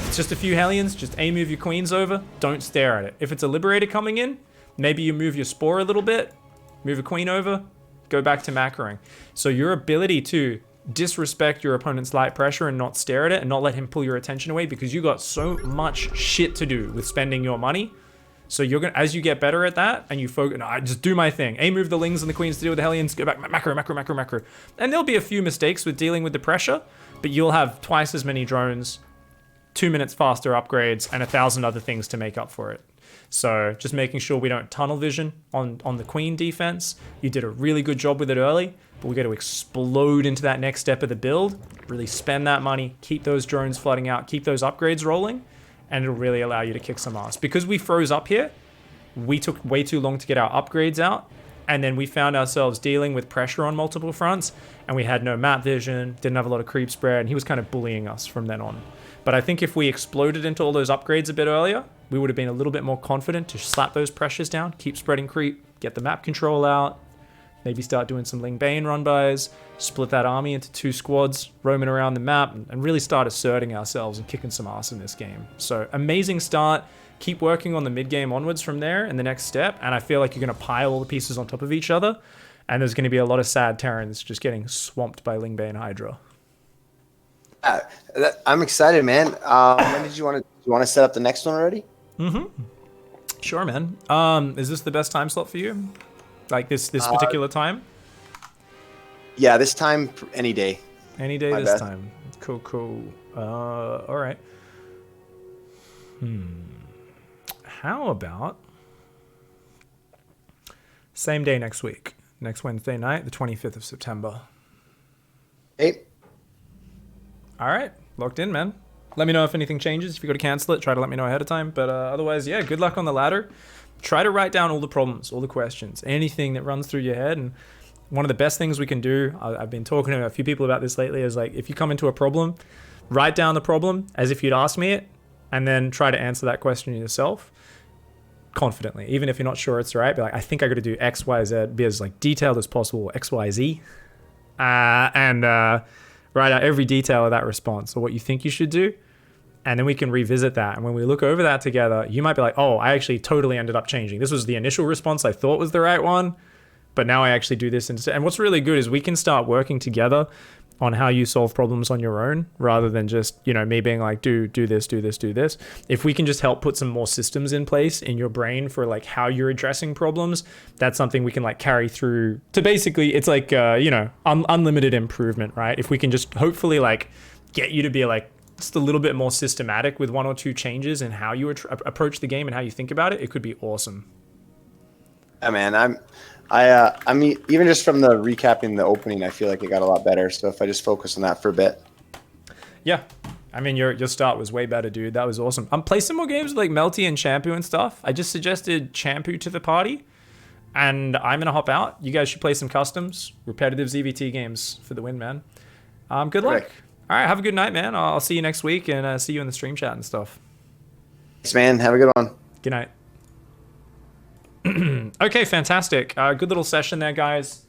It's just a few Hellions. Just A-move your queens over. Don't stare at it. If it's a Liberator coming in, maybe you move your Spore a little bit. Move a queen over. Go back to macroing. So your ability to disrespect your opponent's light pressure and not stare at it and not let him pull your attention away, because you got so much shit to do with spending your money. So you're gonna, as you get better at that and you focus, no, I just do my thing. A-move the lings and the queens to deal with the Hellions. Go back, macro, macro, macro, macro. And there'll be a few mistakes with dealing with the pressure, but you'll have twice as many drones, 2 minutes faster upgrades, and 1,000 other things to make up for it. So just making sure we don't tunnel vision on the queen defense. You did a really good job with it early, but we got to explode into that next step of the build, really spend that money, keep those drones flooding out, keep those upgrades rolling, and it'll really allow you to kick some ass. Because we froze up here, we took way too long to get our upgrades out, and then we found ourselves dealing with pressure on multiple fronts, and we had no map vision, didn't have a lot of creep spread, and he was kind of bullying us from then on. But I think if we exploded into all those upgrades a bit earlier, we would have been a little bit more confident to slap those pressures down, keep spreading creep, get the map control out, maybe start doing some Ling Bane run-bys, split that army into 2 squads, roaming around the map, and really start asserting ourselves and kicking some ass in this game. So amazing start. Keep working on the mid-game onwards from there in the next step, and I feel like you're going to pile all the pieces on top of each other, and there's going to be a lot of sad Terrans just getting swamped by Ling Bane Hydra. I'm excited, man. When did you want to set up the next one already? Mm-hmm. Sure, man. Is this the best time slot for you? Like this particular time? Yeah, this time, any day. Any day this time. Cool. All right. How about same day next week? Next Wednesday night, the 25th of September. Hey. All right, locked in, man. Let me know if anything changes. If you got to cancel it, try to let me know ahead of time. But otherwise, yeah, good luck on the ladder. Try to write down all the problems, all the questions, anything that runs through your head. And one of the best things we can do, I've been talking to a few people about this lately, is like if you come into a problem, write down the problem as if you'd asked me it, and then try to answer that question yourself confidently. Even if you're not sure it's right, be like, I think I got to do X, Y, Z, be as like detailed as possible, X, Y, Z. Write out every detail of that response or what you think you should do. And then we can revisit that. And when we look over that together, you might be like, oh, I actually totally ended up changing. This was the initial response I thought was the right one, but now I actually do this instead. And what's really good is we can start working together on how you solve problems on your own rather than just, you know, me being like, do this, do this, do this. If we can just help put some more systems in place in your brain for like how you're addressing problems, that's something we can like carry through to basically, it's like, unlimited improvement, right? If we can just hopefully like get you to be like just a little bit more systematic with 1 or 2 changes in how you approach the game and how you think about it, it could be awesome. Yeah, man, I mean, even just from the recapping the opening, I feel like it got a lot better. So if I just focus on that for a bit. Yeah, I mean, your start was way better, dude. That was awesome. Play some more games with like Melty and Champu and stuff. I just suggested Champu to the party, and I'm gonna hop out. You guys should play some customs, repetitive ZvT games for the win, man. Good luck. Correct. All right, have a good night, man. I'll see you next week, and see you in the stream chat and stuff. Thanks, man. Have a good one. Good night. Okay, fantastic. Good little session there, guys.